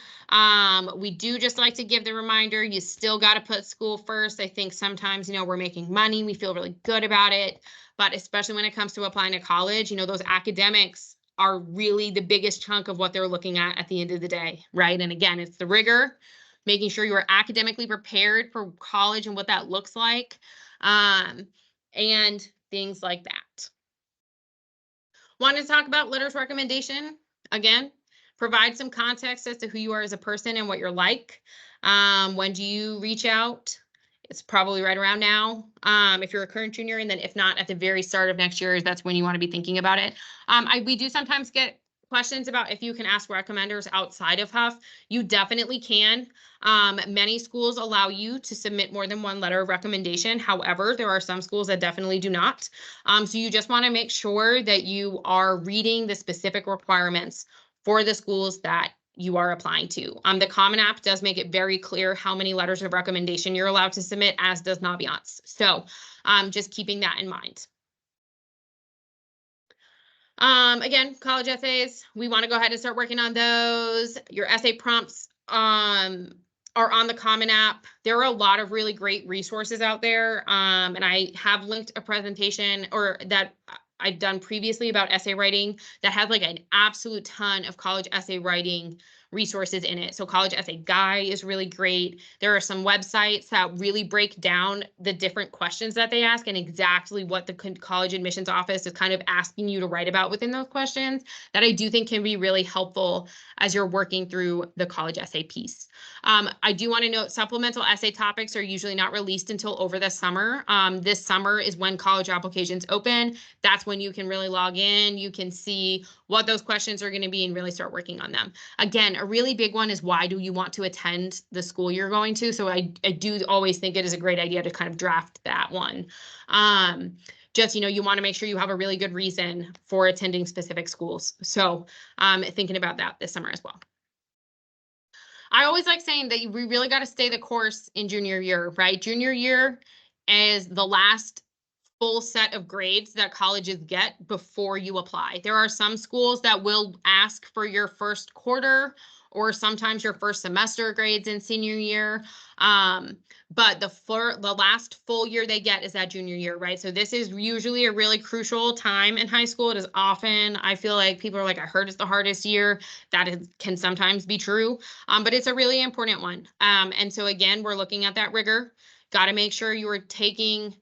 We do just like to give the reminder, you still got to put school first. I think sometimes, we're making money, we feel really good about it, but especially when it comes to applying to college, those academics are really the biggest chunk of what they're looking at the end of the day, right? And again, it's the rigor, making sure you are academically prepared for college and what that looks like, and things like that. Want to talk about letters recommendation. Again, provide some context as to who you are as a person and what you're like. When do you reach out? It's probably right around now. If you're a current junior, and then if not, at the very start of next year, that's when you want to be thinking about it. We do sometimes get questions about if you can ask recommenders outside of Hough. You definitely can. Many schools allow you to submit more than one letter of recommendation. However, there are some schools that definitely do not. So you just want to make sure that you are reading the specific requirements for the schools that you are applying to. The Common App does make it very clear how many letters of recommendation you're allowed to submit, as does Naviance. So just keeping that in mind. Again, college essays, we want to go ahead and start working on those. Your essay prompts are on the Common App. There are a lot of really great resources out there. And I have linked a presentation or that I've done previously about essay writing that has like an absolute ton of college essay writing resources in it. So College Essay Guy is really great. There are some websites that really break down the different questions that they ask and exactly what the college admissions office is kind of asking you to write about within those questions that I do think can be really helpful as you're working through the college essay piece. I do want to note supplemental essay topics are usually not released until over the summer. This summer is when college applications open. That's when you can really log in. You can see what those questions are going to be and really start working on them. Again, a really big one is why do you want to attend the school you're going to? So I do always think it is a great idea to kind of draft that one. Just, you want to make sure you have a really good reason for attending specific schools. So thinking about that this summer as well. I always like saying that we really got to stay the course in junior year, right? Junior year is the last full set of grades that colleges get before you apply. There are some schools that will ask for your first quarter or sometimes your first semester grades in senior year. But the last full year they get is that junior year, right? So this is usually a really crucial time in high school. It is often, I feel like people are like, I heard it's the hardest year. That can sometimes be true, but it's a really important one. And so again, we're looking at that rigor. Got to make sure you are taking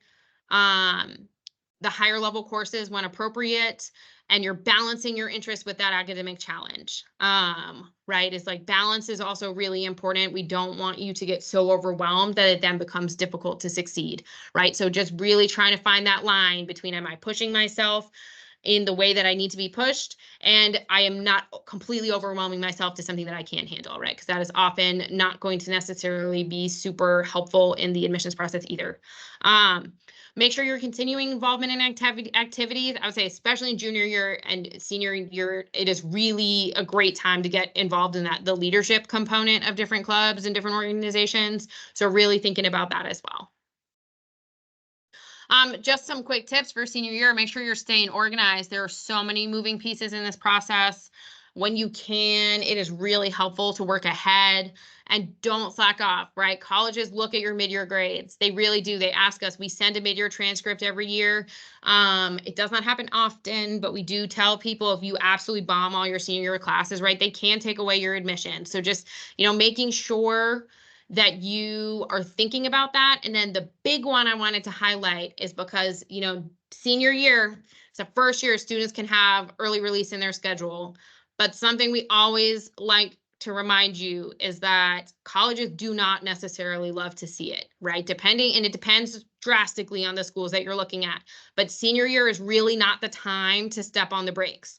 the higher level courses when appropriate, and you're balancing your interest with that academic challenge, right? It's like balance is also really important. We don't want you to get so overwhelmed that it then becomes difficult to succeed, right? So just really trying to find that line between, am I pushing myself in the way that I need to be pushed, and I am not completely overwhelming myself to something that I can't handle, right? Because that is often not going to necessarily be super helpful in the admissions process either. Make sure you're continuing involvement in activities. I would say, especially in junior year and senior year, it is really a great time to get involved in the leadership component of different clubs and different organizations. So really thinking about that as well. Just some quick tips for senior year. Make sure you're staying organized. There are so many moving pieces in this process. When you can, it is really helpful to work ahead and don't slack off, right? Colleges look at your mid-year grades. They really do. They ask us. We send a mid-year transcript every year. It does not happen often, but we do tell people if you absolutely bomb all your senior year classes, right, they can take away your admission. So just, making sure that you are thinking about that. And then the big one I wanted to highlight is because, senior year, it's the first year students can have early release in their schedule. But something we always like to remind you is that colleges do not necessarily love to see it, right? And it depends drastically on the schools that you're looking at. But senior year is really not the time to step on the brakes.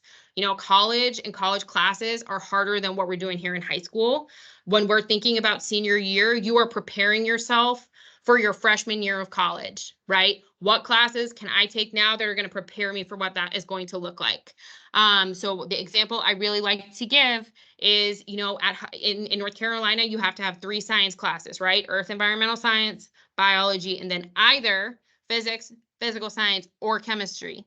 College and college classes are harder than what we're doing here in high school. When we're thinking about senior year, you are preparing yourself for your freshman year of college, right? What classes can I take now that are going to prepare me for what that is going to look like? So the example I really like to give is, in North Carolina, you have to have 3 science classes, right? Earth, environmental science, biology, and then either physics, physical science, or chemistry.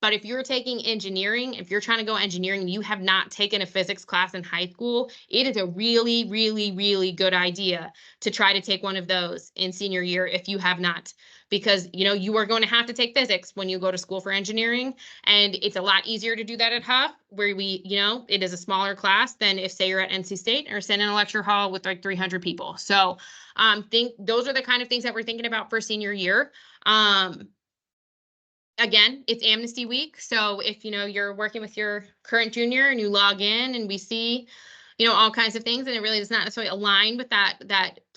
But if you're taking engineering, if you're trying to go engineering, you have not taken a physics class in high school, it is a really, really, really good idea to try to take one of those in senior year if you have not. Because, you are going to have to take physics when you go to school for engineering. And it's a lot easier to do that at Hough, where it is a smaller class than if, say, you're at NC State or sitting in a lecture hall with like 300 people. So think those are the kind of things that we're thinking about for senior year. Again, it's amnesty week. So if, you're working with your current junior and you log in and we see, all kinds of things, and it really does not necessarily align with that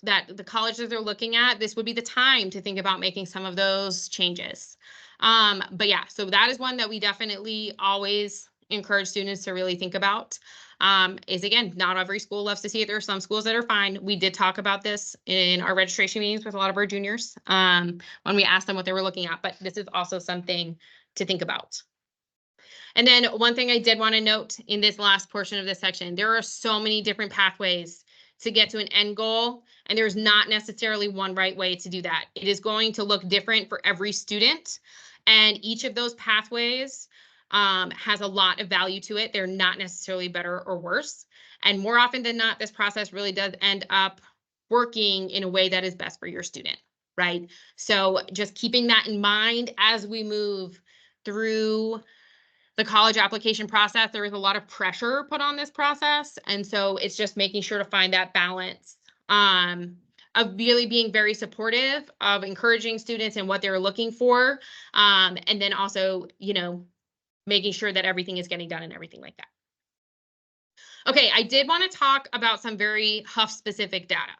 the colleges they're looking at, this would be the time to think about making some of those changes. But yeah, so that is one that we definitely always encourage students to really think about. Is again, not every school loves to see it. There are some schools that are fine. We did talk about this in our registration meetings with a lot of our juniors when we asked them what they were looking at, but this is also something to think about. And then one thing I did want to note in this last portion of this section, there are so many different pathways to get to an end goal, and there's not necessarily one right way to do that. It is going to look different for every student, and each of those pathways has a lot of value to it. They're not necessarily better or worse. And more often than not, this process really does end up working in a way that is best for your student, right? So just keeping that in mind as we move through the college application process, there is a lot of pressure put on this process. And so it's just making sure to find that balance of really being very supportive, of encouraging students in what they're looking for. And then also, making sure that everything is getting done and everything like that. Okay, I did want to talk about some very Hough specific data.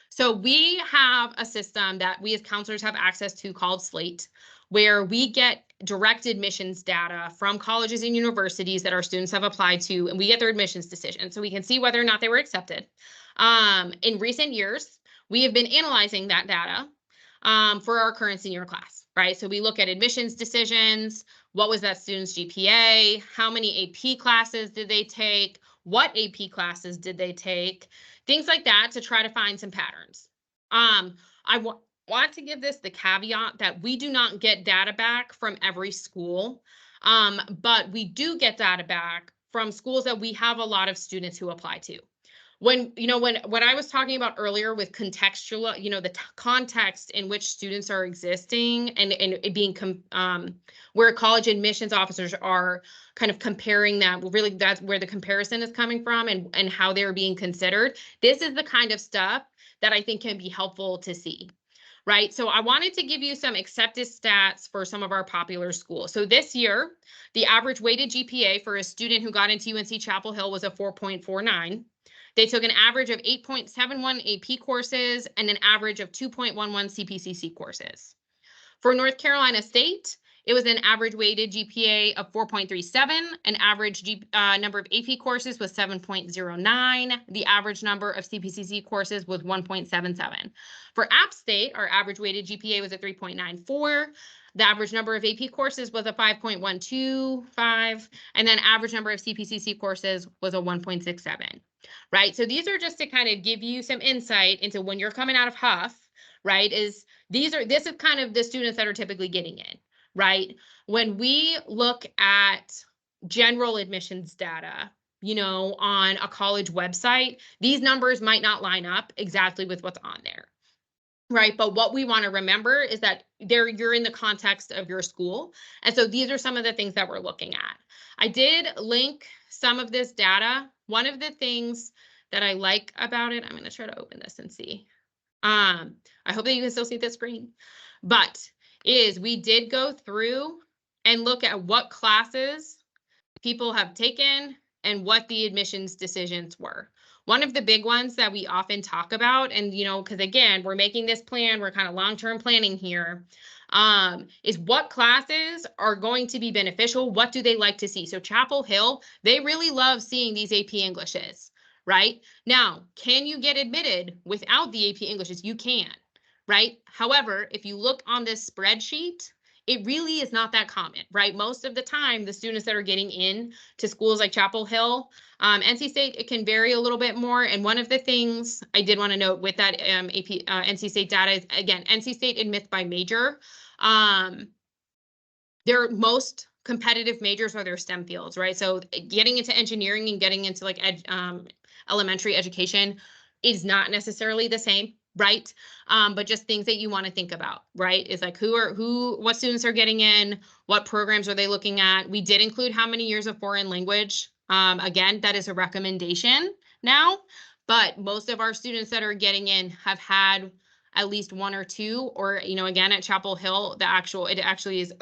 So we have a system that we as counselors have access to called Slate, where we get direct admissions data from colleges and universities that our students have applied to, and we get their admissions decision. So we can see whether or not they were accepted. In recent years, we have been analyzing that data for our current senior class, right? So we look at admissions decisions, what was that student's GPA, how many AP classes did they take, what AP classes did they take, things like that to try to find some patterns. I want to give this the caveat that we do not get data back from every school, but we do get data back from schools that we have a lot of students who apply to. When I was talking about earlier with contextual, the context in which students are existing and it being where college admissions officers are kind of comparing that, really that's where the comparison is coming from and how they're being considered. This is the kind of stuff that I think can be helpful to see. Right. So I wanted to give you some acceptance stats for some of our popular schools. So this year, the average weighted GPA for a student who got into UNC Chapel Hill was a 4.49. They took an average of 8.71 AP courses and an average of 2.11 CPCC courses. For North Carolina State, it was an average weighted GPA of 4.37. An average number of AP courses was 7.09. The average number of CPCC courses was 1.77. For App State, our average weighted GPA was a 3.94. The average number of AP courses was a 5.125. And then average number of CPCC courses was a 1.67. Right? So these are just to kind of give you some insight into when you're coming out of Hough, right? This is kind of the students that are typically getting in. Right? When we look at general admissions data, on a college website, these numbers might not line up exactly with what's on there. Right. But what we want to remember is that you're in the context of your school. And so these are some of the things that we're looking at. I did link some of this data. One of the things that I like about it, I'm going to try to open this and see. I hope that you can still see the screen, but is we did go through and look at what classes people have taken and what the admissions decisions were. One of the big ones that we often talk about, and because again, we're making this plan, we're kind of long-term planning here, is what classes are going to be beneficial? What do they like to see? So Chapel Hill, they really love seeing these AP Englishes, right? Now, can you get admitted without the AP Englishes? You can. Right? However, if you look on this spreadsheet, it really is not that common, right? Most of the time, the students that are getting in to schools like Chapel Hill, NC State, it can vary a little bit more. And one of the things I did want to note with that NC State data is, again, NC State admits by major. Their most competitive majors are their STEM fields, right? So getting into engineering and getting into like elementary education is not necessarily the same. Right. But just things that you want to think about, right? Is like what students are getting in, what programs are they looking at? We did include how many years of foreign language. Again, that is a recommendation now, but most of our students that are getting in have had at least one or two, or, again, at Chapel Hill, it actually is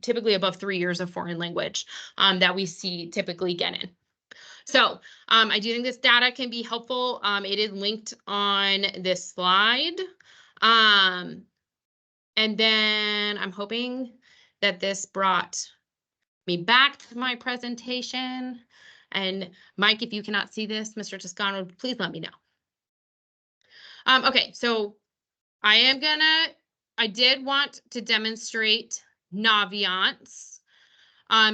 typically above 3 years of foreign language that we see typically get in. So I do think this data can be helpful. It is linked on this slide. And then I'm hoping that this brought me back to my presentation. And Mike, if you cannot see this, Mr. Toscano, please let me know. Okay, so I did want to demonstrate Naviance.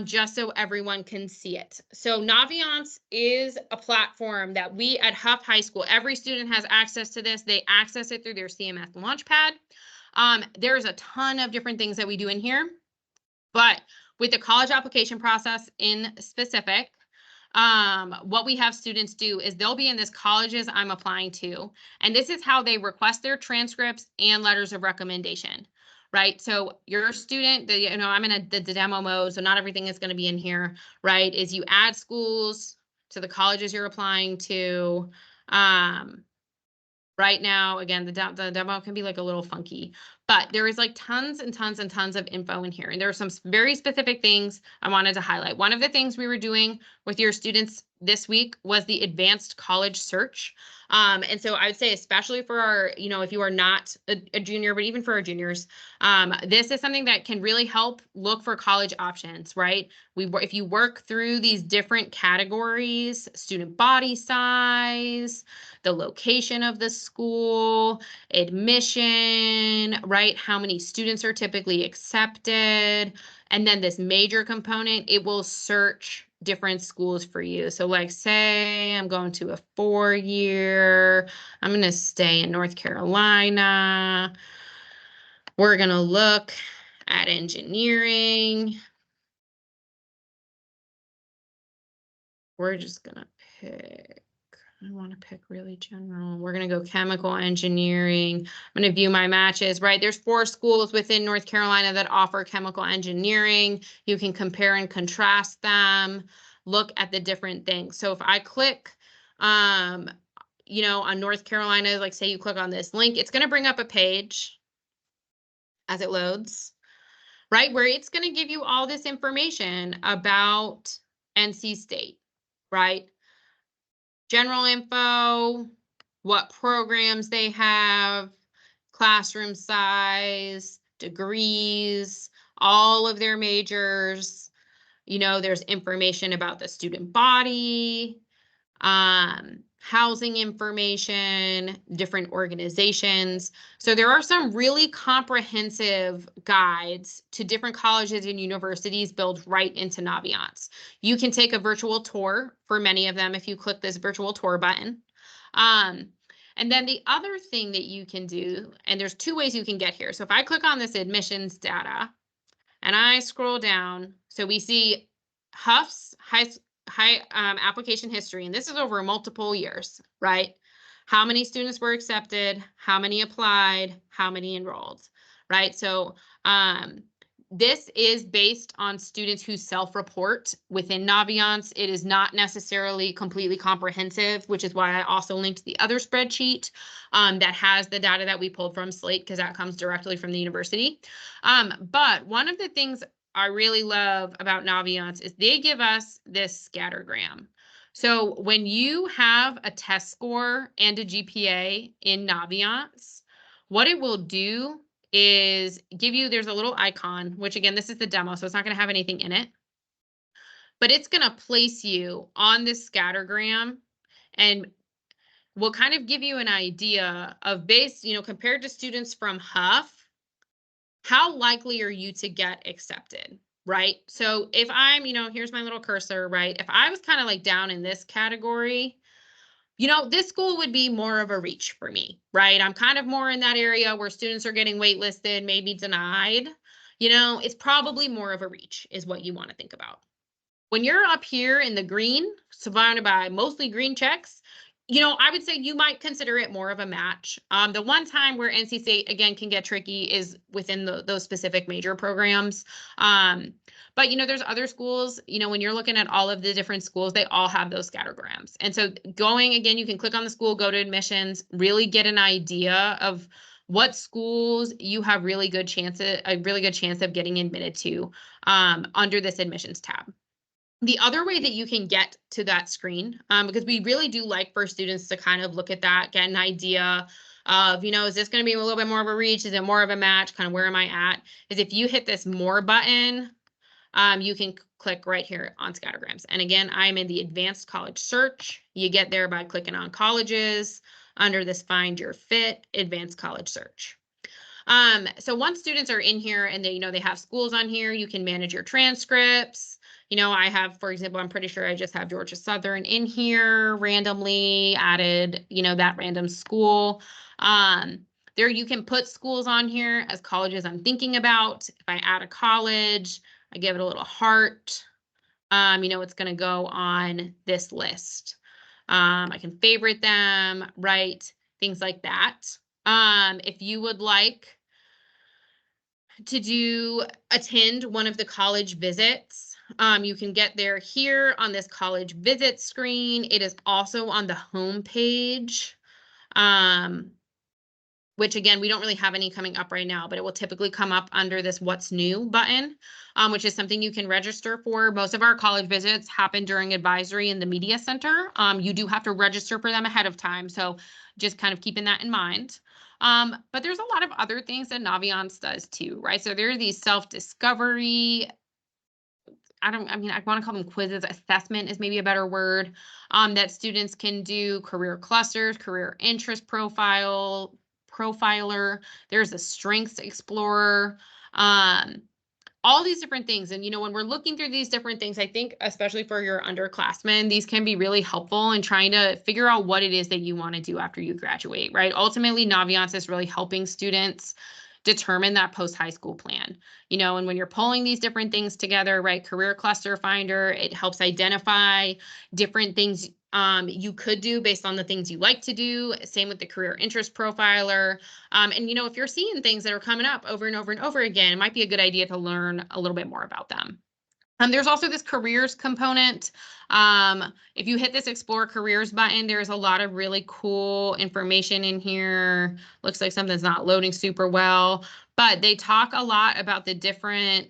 Just so everyone can see it. So Naviance is a platform that we at Hough High School, every student has access to this. They access it through their CMS Launchpad. There's a ton of different things that we do in here, but With the college application process in specific, what we have students do is they'll be in this colleges I'm applying to, and this is how they request their transcripts and letters of recommendation, right? So your student, I'm in the demo mode, so not everything is going to be in here, right? Is you add schools to the colleges you're applying to. Right now, again, the demo can be like a little funky, but there is like tons and tons and tons of info in here. And there are some very specific things I wanted to highlight. One of the things we were doing with your students this week was the advanced college search. And so I would say, especially for our, if you are not a junior, but even for our juniors, this is something that can really help look for college options, right? If you work through these different categories, student body size, the location of the school, admission, right? How many students are typically accepted. And then this major component, it will search different schools for you. So like say I'm going to a 4-year, I'm going to stay in North Carolina. We're going to look at engineering. We're just going to pick, I want to pick really general. We're going to go chemical engineering. I'm going to view my matches, right? There's 4 schools within North Carolina that offer chemical engineering. You can compare and contrast them, look at the different things. So if I click, on North Carolina, like say you click on this link, it's going to bring up a page as it loads, right? Where it's going to give you all this information about NC State, right? General info, what programs they have, classroom size, degrees, all of their majors. There's information about the student body, housing information, different organizations. So there are some really comprehensive guides to different colleges and universities built right into Naviance. You can take a virtual tour for many of them if you click this virtual tour button. And then the other thing that you can do, and there's 2 ways you can get here. So if I click on this admissions data and I scroll down, so we see Hough's high application history, and this is over multiple years, right? How many students were accepted, how many applied, how many enrolled, right? So this is based on students who self-report within Naviance. It is not necessarily completely comprehensive, which is why I also linked the other spreadsheet that has the data that we pulled from Slate, because that comes directly from the university. But one of the things I really love about Naviance is they give us this scattergram. So when you have a test score and a GPA in Naviance, what it will do is give you, there's a little icon, which again, this is the demo, so it's not going to have anything in it, but it's going to place you on this scattergram and will kind of give you an idea of compared to students from Hough, how likely are you to get accepted, right? So if I'm, here's my little cursor, right? If I was kind of like down in this category, this school would be more of a reach for me, right? I'm kind of more in that area where students are getting waitlisted, maybe denied. It's probably more of a reach is what you want to think about. When you're up here in the green, surrounded by mostly green checks, I would say you might consider it more of a match. The one time where NC State, again, can get tricky is within those specific major programs. But, there's other schools, when you're looking at all of the different schools, they all have those scattergrams. And so again, you can click on the school, go to admissions, really get an idea of what schools you have a really good chance of getting admitted to under this admissions tab. The other way that you can get to that screen, because we really do like for students to kind of look at that, get an idea of, is this going to be a little bit more of a reach? Is it more of a match? Kind of where am I at? Is if you hit this more button, you can click right here on scattergrams. And again, I'm in the advanced college search. You get there by clicking on colleges under this find your fit advanced college search. So once students are in here and they have schools on here, you can manage your transcripts. I have, for example, I'm pretty sure I just have Georgia Southern in here, randomly added, that random school. There you can put schools on here as colleges I'm thinking about. If I add a college, I give it a little heart. You know, it's going to go on this list. I can favorite them, right? Things like that. If you would like to attend one of the college visits, you can get there here on this college visit screen. It is also on the home page. Which again, we don't really have any coming up right now, but it will typically come up under this What's New button, which is something you can register for. Most of our college visits happen during advisory in the media center. You do have to register for them ahead of time, so just kind of keeping that in mind. But there's a lot of other things that Naviance does too, right? So there are these self-discovery, I want to call them quizzes. Assessment is maybe a better word, that students can do. Career clusters, career interest profiler. There's a strengths explorer. All these different things. And, you know, when we're looking through these different things, I think, especially for your underclassmen, these can be really helpful in trying to figure out what it is that you want to do after you graduate, right? Ultimately, Naviance is really helping students determine that post-high school plan. You know, and when you're pulling these different things together, right, Career Cluster Finder, it helps identify different things you could do based on the things you like to do. Same with the Career Interest Profiler. And, you know, if you're seeing things that are coming up over and over and over again, it might be a good idea to learn a little bit more about them. There's also this careers component. If you hit this Explore Careers button, there's a lot of really cool information in here. Looks like something's not loading super well, but they talk a lot about the different,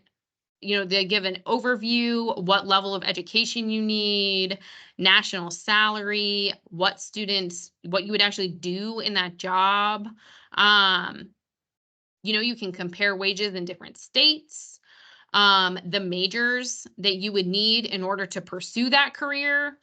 you know, they give an overview, what level of education you need, national salary, what you would actually do in that job. You know, you can compare wages in different states, the majors that you would need in order to pursue that career.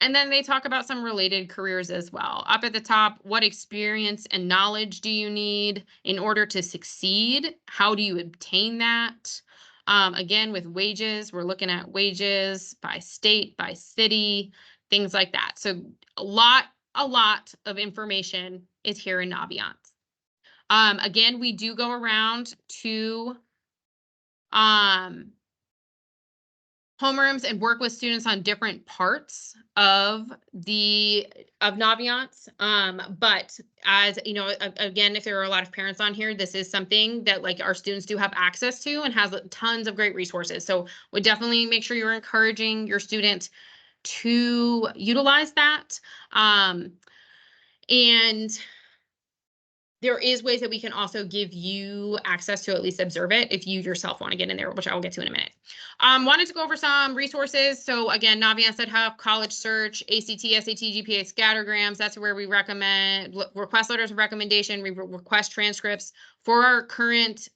And then they talk about some related careers as well. Up at the top, what experience and knowledge do you need in order to succeed? How do you obtain that? Again, with wages, we're looking at wages by state, by city, things like that. So a lot of information is here in Naviance. Again, we do go around to homerooms and work with students on different parts of Naviance. But as you know, again, if there are a lot of parents on here, this is something that like our students do have access to and has tons of great resources. So we definitely make sure you're encouraging your student to utilize that. And there is ways that we can also give you access to at least observe it if you yourself want to get in there, which I will get to in a minute. Wanted to go over some resources. So again, Naviance at Hough, College Search, ACT, SAT, GPA, scattergrams. That's where we recommend request letters of recommendation, we request transcripts. For our current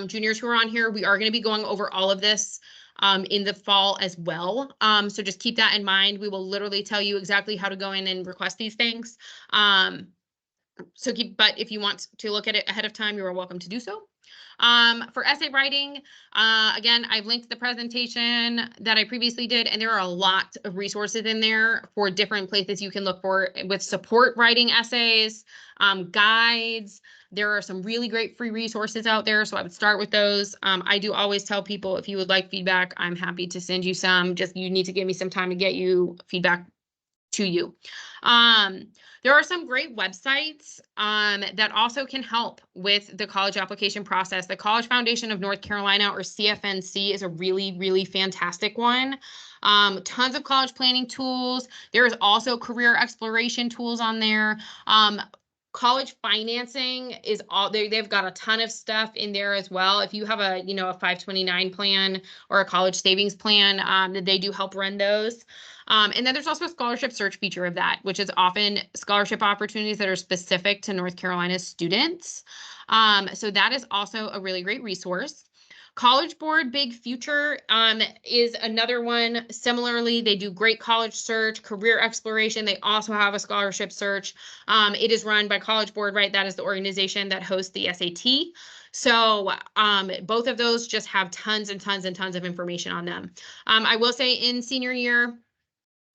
juniors who are on here, we are going to be going over all of this in the fall as well. So just keep that in mind. We will literally tell you exactly how to go in and request these things. But if you want to look at it ahead of time, you are welcome to do so. For essay writing, again, I've linked the presentation that I previously did, and there are a lot of resources in there for different places you can look for with support writing essays, guides. There are some really great free resources out there, so I would start with those. I do always tell people if you would like feedback, I'm happy to send you some. Just you need to give me some time to get you feedback to you. There are some great websites that also can help with the college application process. The College Foundation of North Carolina, or CFNC, is a really, really fantastic one. Tons of college planning tools. There is also career exploration tools on there. College financing is they've got a ton of stuff in there as well. If you have a 529 plan or a college savings plan, they do help run those. And then there's also a scholarship search feature of that, which is often scholarship opportunities that are specific to North Carolina students. So that is also a really great resource. College Board Big Future is another one. Similarly, they do great college search, career exploration. They also have a scholarship search. It is run by College Board, right? That is the organization that hosts the SAT. So both of those just have tons and tons and tons of information on them. I will say in senior year,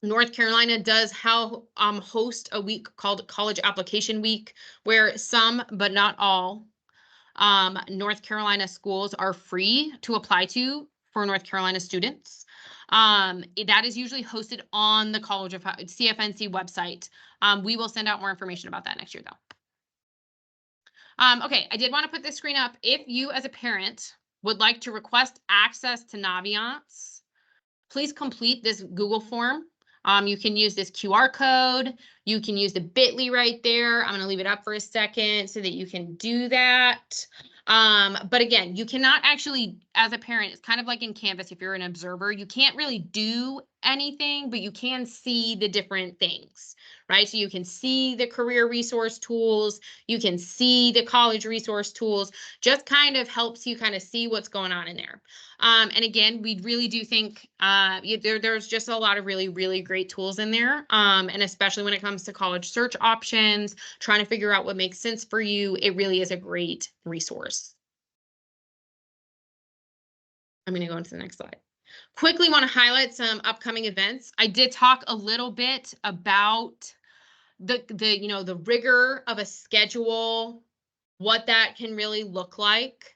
North Carolina does host a week called College Application Week, where some, but not all, North Carolina schools are free to apply to for North Carolina students. That is usually hosted on the College of CFNC website. We will send out more information about that next year, though. Okay, I did want to put this screen up. If you as a parent would like to request access to Naviance, please complete this Google form. You can use this QR code. You can use the bit.ly right there. I'm going to leave it up for a second so that you can do that. But again, you cannot actually, as a parent, it's kind of like in Canvas, if you're an observer, you can't really do anything, but you can see the different things, right? So you can see the career resource tools, you can see the college resource tools, just kind of helps you kind of see what's going on in there. And again, we really do think there's just a lot of really, really great tools in there. And especially when it comes to college search options, trying to figure out what makes sense for you, it really is a great resource. I'm going to go into the next slide. Quickly want to highlight some upcoming events. I did talk a little bit about the rigor of a schedule, what that can really look like.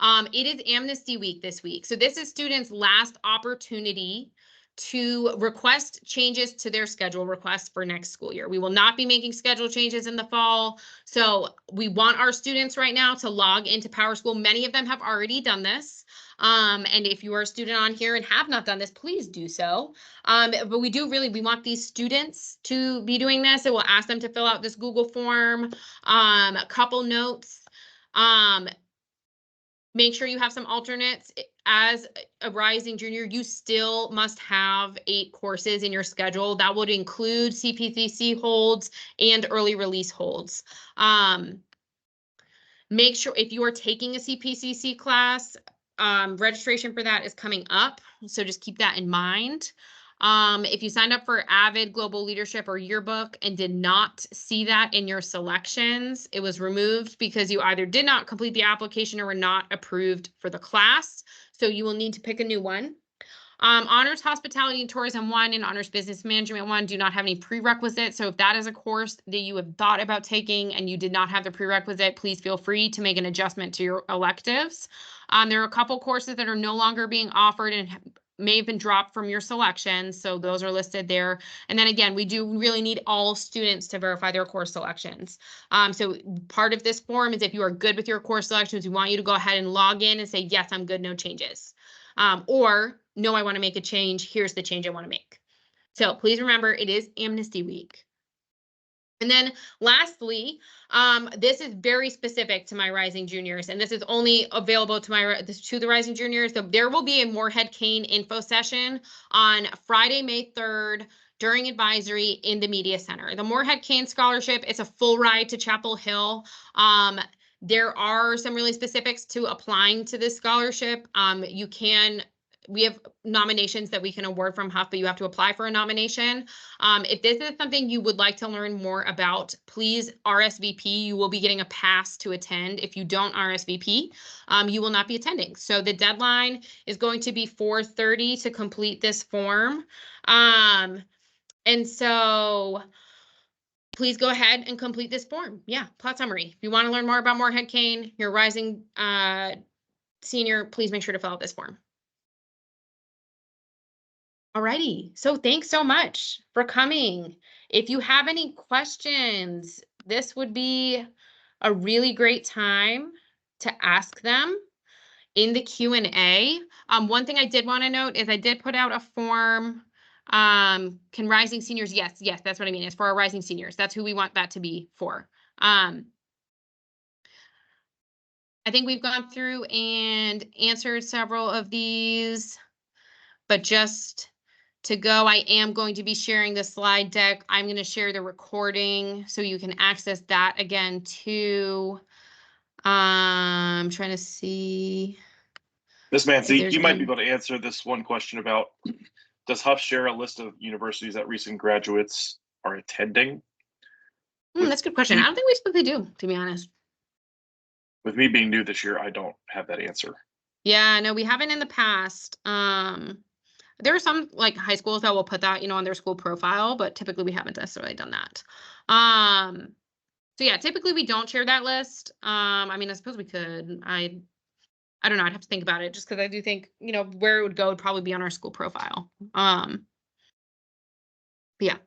It is Amnesty Week this week. So this is students' last opportunity to request changes to their schedule requests for next school year. We will not be making schedule changes in the fall. So we want our students right now to log into PowerSchool. Many of them have already done this. And if you are a student on here and have not done this, please do so. But we want these students to be doing this. And we'll ask them to fill out this Google form. A couple notes. Make sure you have some alternates. As a rising junior, you still must have 8 courses in your schedule. That would include CPCC holds and early release holds. Make sure if you are taking a CPCC class, registration for that is coming up. So just keep that in mind. If you signed up for Avid Global Leadership or Yearbook and did not see that in your selections, it was removed because you either did not complete the application or were not approved for the class. So you will need to pick a new one. Honors Hospitality and Tourism 1 and Honors Business Management 1 do not have any prerequisites. So if that is a course that you have thought about taking and you did not have the prerequisite, please feel free to make an adjustment to your electives. There are a couple courses that are no longer being offered and may have been dropped from your selection. So those are listed there. And then again, we do really need all students to verify their course selections. So part of this form is if you are good with your course selections, we want you to go ahead and log in and say, yes, I'm good, no changes. Or no, I want to make a change. Here's the change I want to make. So please remember, it is Amnesty Week. And then lastly, this is very specific to my rising juniors, and this is only available to the rising juniors. So there will be a Morehead Kane info session on Friday, May 3rd during advisory in the Media Center. The Morehead Kane Scholarship, it's a full ride to Chapel Hill. There are some really specifics to applying to this scholarship. We have nominations that we can award from Hough, but you have to apply for a nomination. If this is something you would like to learn more about, please RSVP. You will be getting a pass to attend. If you don't RSVP, you will not be attending. So the deadline is going to be 4:30 to complete this form. And so please go ahead and complete this form. Yeah, plot summary. If you want to learn more about Morehead Kane, you're a rising senior, please make sure to fill out this form. Alrighty, so thanks so much for coming. If you have any questions, this would be a really great time to ask them in the Q&A. One thing I did want to note is I did put out a form. Can rising seniors, yes, that's what I mean. It's for our rising seniors. That's who we want that to be for. I think we've gone through and answered several of these, but just to go, I am going to be sharing the slide deck. I'm going to share the recording so you can access that again too. I'm trying to see. Ms. Mancy, you might be able to answer this one question about, does Hough share a list of universities that recent graduates are attending? That's a good question. I don't think we typically do, to be honest. With me being new this year, I don't have that answer. Yeah, no, we haven't in the past. There are some like high schools that will put that, on their school profile, but typically we haven't necessarily done that. So yeah, typically we don't share that list. I mean, I suppose we could. I I don't know. I'd have to think about it just because I do think, where it would go would probably be on our school profile. But yeah.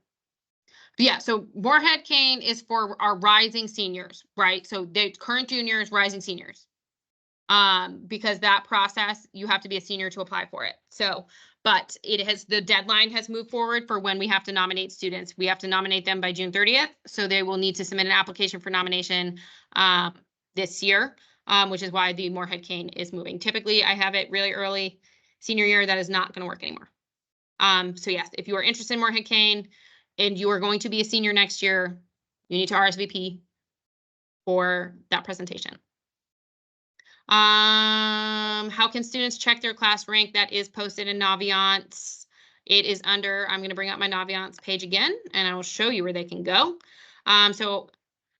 So Moorhead Cane is for our rising seniors, right? So the current juniors, rising seniors. Because that process, you have to be a senior to apply for it. So, but the deadline has moved forward for when we have to nominate students. We have to nominate them by June 30th. So they will need to submit an application for nomination this year, which is why the Moorhead Cane is moving. Typically, I have it really early senior year. That is not going to work anymore. So yes, if you are interested in Moorhead Cane and you are going to be a senior next year, you need to RSVP for that presentation. How can students check their class rank? That is posted in Naviance. It is under, I'm going to bring up my Naviance page again, and I will show you where they can go. So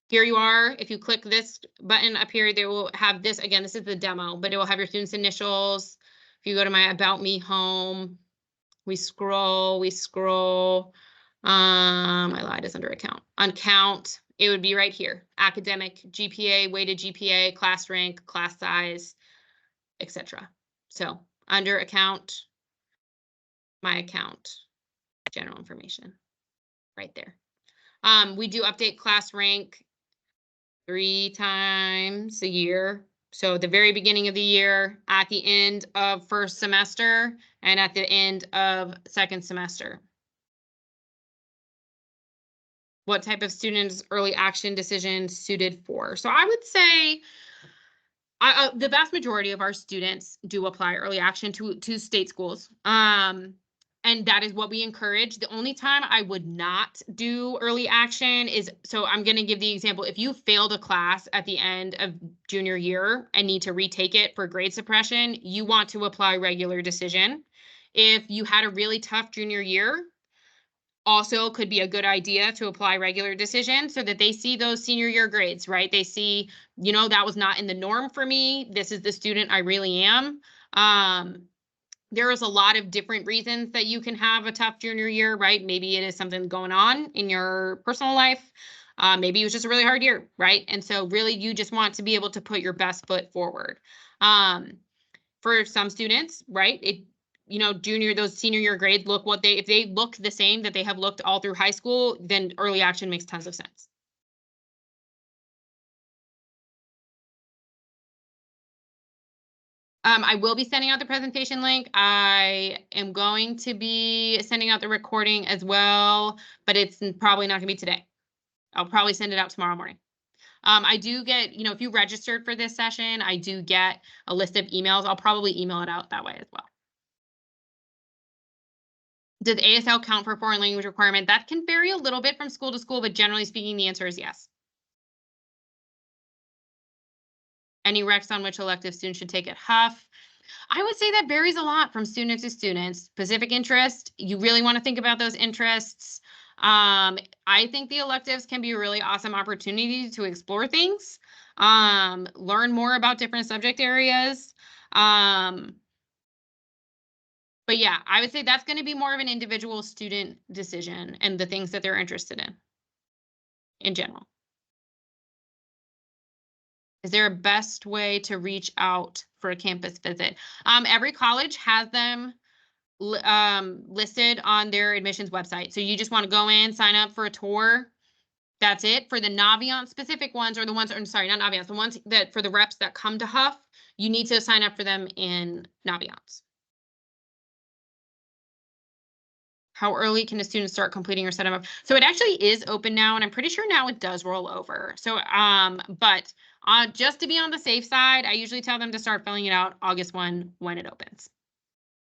here you are. If you click this button up here, they will have this. Again, this is the demo, but it will have your students' initials. If you go to my About Me home, we scroll. I lied, it's under account. On count, it would be right here. Academic, GPA, weighted GPA, class rank, class size, etc. So under account, my account, general information, right there. We do update class rank 3 times a year. So at the very beginning of the year, at the end of first semester, and at the end of second semester. What type of students early action decision suited for? So I would say the vast majority of our students do apply early action to state schools. And that is what we encourage. The only time I would not do early action is, so I'm going to give the example. If you failed a class at the end of junior year and need to retake it for grade suppression, you want to apply regular decision. If you had a really tough junior year, also could be a good idea to apply regular decision so that they see those senior year grades, right? They see, that was not in the norm for me. This is the student I really am. There is a lot of different reasons that you can have a tough junior year, right? Maybe it is something going on in your personal life. Maybe it was just a really hard year, right? And so really you just want to be able to put your best foot forward. For some students, right, those senior year grades if they look the same that they have looked all through high school, then early action makes tons of sense. I will be sending out the presentation link. I am going to be sending out the recording as well, but it's probably not gonna be today. I'll probably send it out tomorrow morning. I do get, if you registered for this session, I do get a list of emails. I'll probably email it out that way as well. Does ASL count for foreign language requirement? That can vary a little bit from school to school, but generally speaking, the answer is yes. Any recs on which elective students should take at Hough? I would say that varies a lot from student to student. Specific interest, you really want to think about those interests. I think the electives can be a really awesome opportunity to explore things, learn more about different subject areas. But yeah, I would say that's going to be more of an individual student decision and the things that they're interested in general. Is there a best way to reach out for a campus visit? Every college has them listed on their admissions website. So you just want to go in, sign up for a tour. That's it. For the Naviance specific ones, or the ones, or sorry, not Naviance, the ones that for the reps that come to Hough, you need to sign up for them in Naviance. How early can a student start completing or set them up? So it actually is open now, and I'm pretty sure now it does roll over. So, but just to be on the safe side, I usually tell them to start filling it out August 1 when it opens.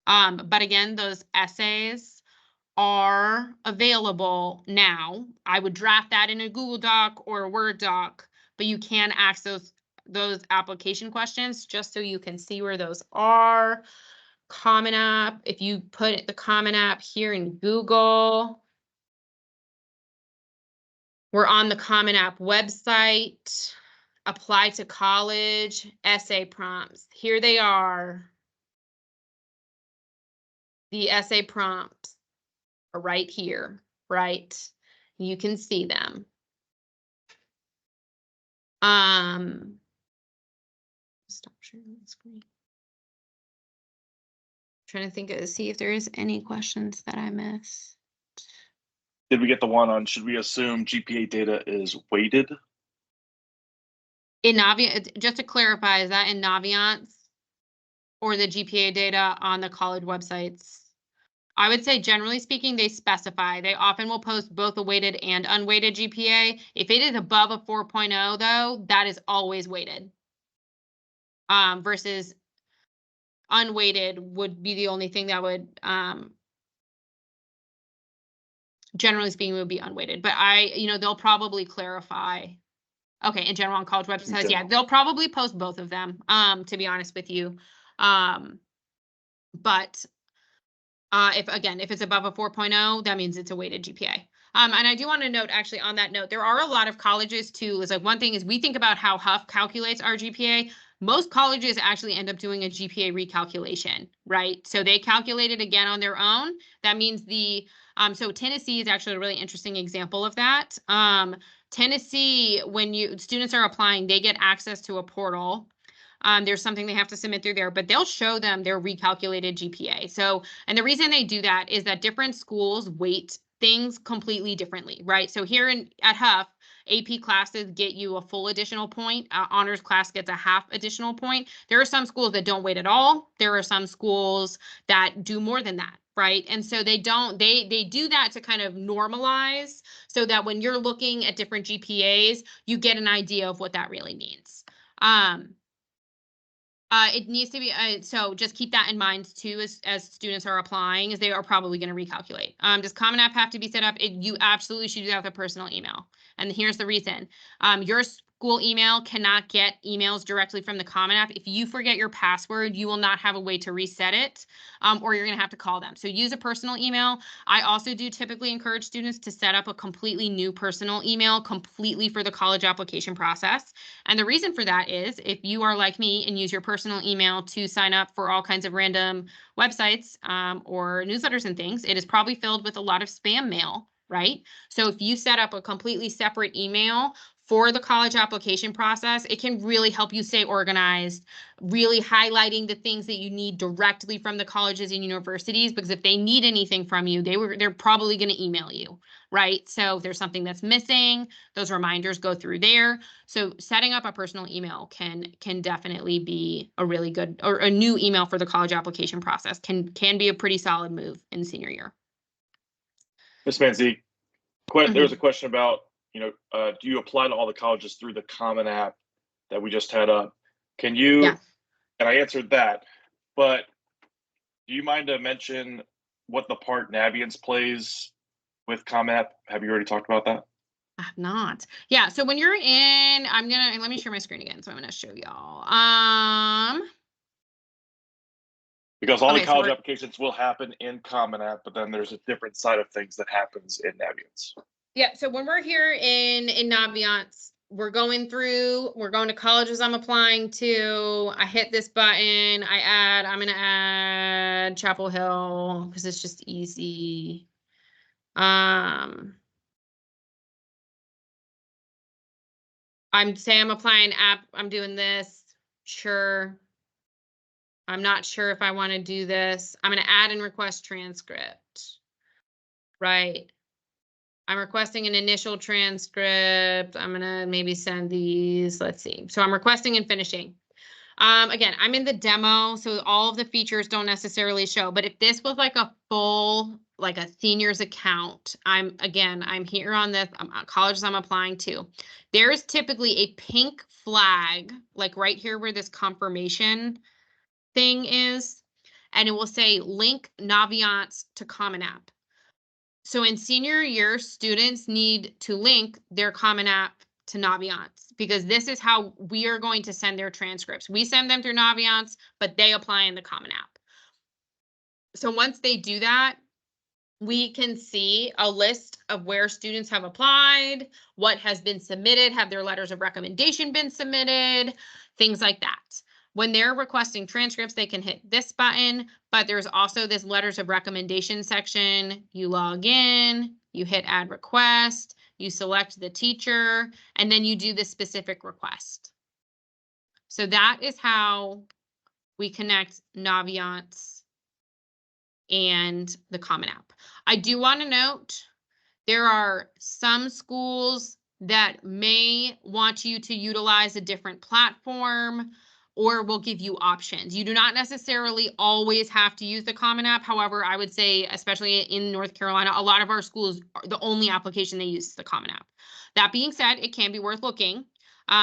But again, those essays are available now. I would draft that in a Google Doc or a Word doc, but you can access those application questions just so you can see where those are. Common App, if you put the Common App here in Google, we're on the Common App website. Apply to college, essay prompts. Here they are. The essay prompts are right here, right? You can see them. Stop sharing the screen. Trying to think of, see if there is any questions that I missed. Did we get the one on, should we assume GPA data is weighted? In Navient, just to clarify, is that in Naviance or the GPA data on the college websites? I would say generally speaking, they specify. They often will post both a weighted and unweighted GPA. If it is above a 4.0 though, that is always weighted. Versus unweighted would be the only thing that would, generally speaking, would be unweighted. But they'll probably clarify. Okay, in general on college websites, yeah, they'll probably post both of them, to be honest with you. But if it's above a 4.0, that means it's a weighted GPA. And I do want to note, actually, on that note, there are a lot of colleges too. Is like one thing is we think about how Hough calculates our GPA. Most colleges actually end up doing a GPA recalculation, right? So they calculate it again on their own. That means so Tennessee is actually a really interesting example of that. Tennessee, when students are applying, they get access to a portal. There's something they have to submit through there, but they'll show them their recalculated GPA. So, and the reason they do that is that different schools weight things completely differently, right? So here at Hough, AP classes get you a full additional point. Honors class gets a half additional point. There are some schools that don't weight at all. There are some schools that do more than that, right? And so they do that to kind of normalize so that when you're looking at different GPAs, you get an idea of what that really means. It needs to be, so just keep that in mind too, as students are applying, as they are probably going to recalculate. Does Common App have to be set up? You absolutely should do that with a personal email. And here's the reason. Your school email cannot get emails directly from the Common App. If you forget your password, you will not have a way to reset it, or you're going to have to call them. So use a personal email. I also do typically encourage students to set up a completely new personal email completely for the college application process. And the reason for that is if you are like me and use your personal email to sign up for all kinds of random websites or newsletters and things, it is probably filled with a lot of spam mail, right? So if you set up a completely separate email for the college application process, it can really help you stay organized, really highlighting the things that you need directly from the colleges and universities, because if they need anything from you, they're probably going to email you, right? So if there's something that's missing, those reminders go through there. So setting up a personal email can definitely be a really good, or a new email for the college application process can be a pretty solid move in senior year. Ms. Manzi, there was a question about, do you apply to all the colleges through the Common App that we just had up? Can you, Yeah. And I answered that, but do you mind to mention what the part Naviance plays with Common App? Have you already talked about that? I have not. Yeah, so when you're in, let me share my screen again. So I'm gonna show y'all. Because all the college applications will happen in Common App, but then there's a different side of things that happens in Naviance. Yeah, so when we're here in Naviance, we're going to colleges I'm applying to. I hit this button, I'm gonna add Chapel Hill because it's just easy. I'm applying app, I'm doing this, sure. I'm not sure if I want to do this. I'm going to add and request transcript, right? I'm requesting an initial transcript. I'm going to maybe send these. Let's see. So I'm requesting and finishing. Again, I'm in the demo, so all of the features don't necessarily show. But if this was like a full, like a senior's account, I'm here on this colleges I'm applying to. There is typically a pink flag, like right here where this confirmation thing is, and it will say link Naviance to Common App. So in senior year, students need to link their Common App to Naviance because this is how we are going to send their transcripts. We send them through Naviance, but they apply in the Common App. So once they do that, we can see a list of where students have applied, what has been submitted, have their letters of recommendation been submitted, things like that. When they're requesting transcripts, they can hit this button, but there's also this letters of recommendation section. You log in, you hit add request, you select the teacher, and then you do the specific request. So that is how we connect Naviance and the Common App. I do want to note there are some schools that may want you to utilize a different platform or will give you options. You do not necessarily always have to use the Common App. However, I would say, especially in North Carolina, a lot of our schools, the only application they use is the Common App. That being said, it can be worth looking.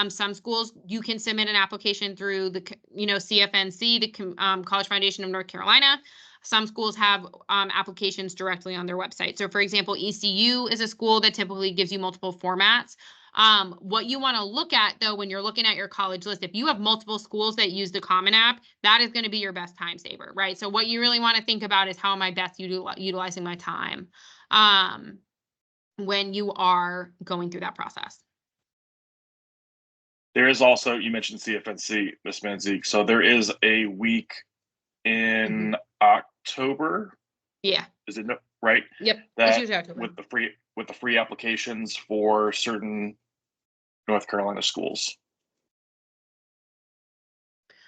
Some schools, you can submit an application through the, CFNC, the College Foundation of North Carolina. Some schools have applications directly on their website. So for example, ECU is a school that typically gives you multiple formats. What you want to look at though, when you're looking at your college list, if you have multiple schools that use the Common App, that is going to be your best time saver, right? So what you really want to think about is how am I best utilizing my time when you are going through that process. There is also, you mentioned CFNC, Ms. Manzik. So there is a week in October. Yeah. Is it right? Yep. That with the free applications for certain North Carolina schools.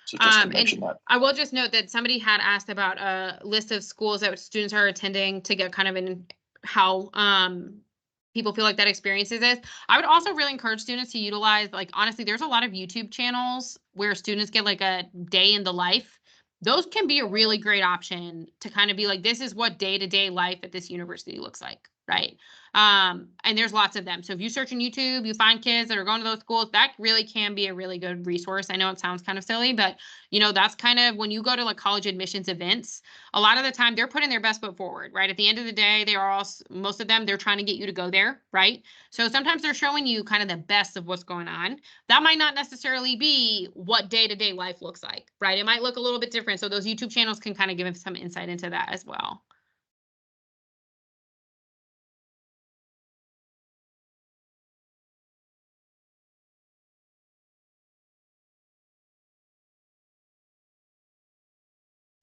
So just to mention that. I will just note that somebody had asked about a list of schools that students are attending to get kind of in how people feel like that experience is. I would also really encourage students to utilize, like, honestly, there's a lot of YouTube channels where students get like a day in the life. Those can be a really great option to kind of be like, this is what day-to-day life at this university looks like, right? And there's lots of them. So if you search on YouTube, you find kids that are going to those schools, that really can be a really good resource. I know it sounds kind of silly, but that's kind of when you go to like college admissions events, a lot of the time they're putting their best foot forward, right? At the end of the day, they are all, most of them, they're trying to get you to go there, right? So sometimes they're showing you kind of the best of what's going on. That might not necessarily be what day-to-day life looks like, right? It might look a little bit different. So those YouTube channels can kind of give some insight into that as well.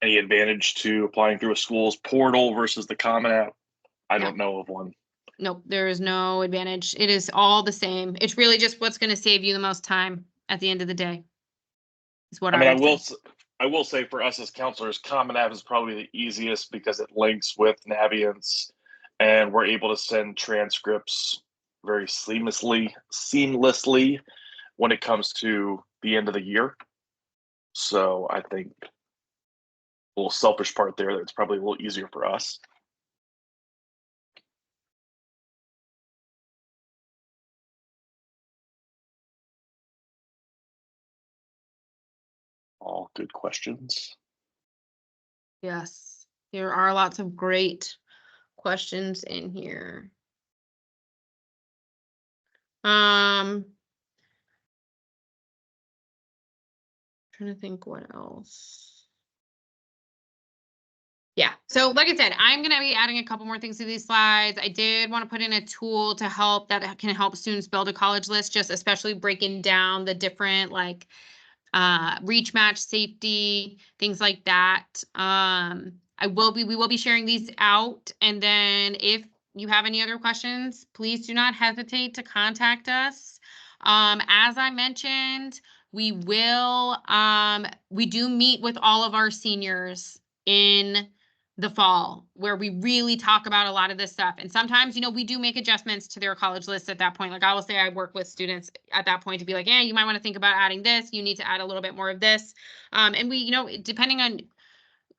Any advantage to applying through a school's portal versus the Common App? I don't know of one. Nope, there is no advantage. It is all the same. It's really just what's going to save you the most time at the end of the day. Is what I will say for us as counselors, Common App is probably the easiest because it links with Naviance, and we're able to send transcripts very seamlessly when it comes to the end of the year. So I think a little selfish part there, that's probably a little easier for us. All good questions. Yes, there are lots of great questions in here. Trying to think what else. Yeah, so like I said, I'm going to be adding a couple more things to these slides. I did want to put in a tool to help that can help students build a college list, just especially breaking down the different like reach match safety, things like that. We will be sharing these out. And then if you have any other questions, please do not hesitate to contact us. As I mentioned, we do meet with all of our seniors in the fall where we really talk about a lot of this stuff. And sometimes, we do make adjustments to their college list at that point. Like I will say I work with students at that point to be like, yeah, you might want to think about adding this. You need to add a little bit more of this. And we, depending on,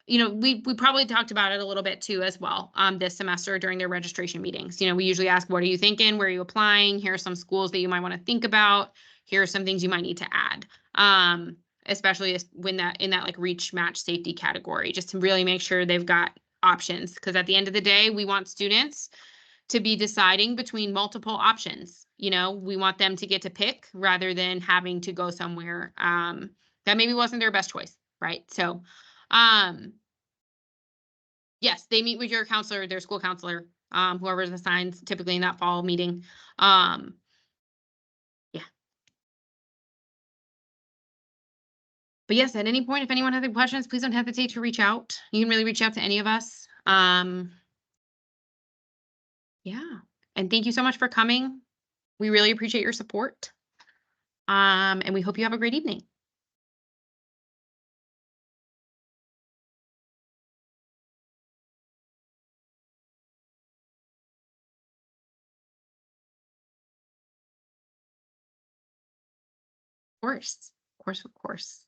we probably talked about it a little bit too as well this semester during their registration meetings. We usually ask, what are you thinking? Where are you applying? Here are some schools that you might want to think about. Here are some things you might need to add. Especially when in that like reach match safety category, just to really make sure they've got options. Because at the end of the day, we want students to be deciding between multiple options. We want them to get to pick rather than having to go somewhere that maybe wasn't their best choice, right? So, yes, they meet with your counselor, their school counselor, whoever's assigned typically in that fall meeting. But yes, at any point, if anyone has any questions, please don't hesitate to reach out. You can really reach out to any of us. Yeah. And thank you so much for coming. We really appreciate your support. And we hope you have a great evening. course, of course, of course.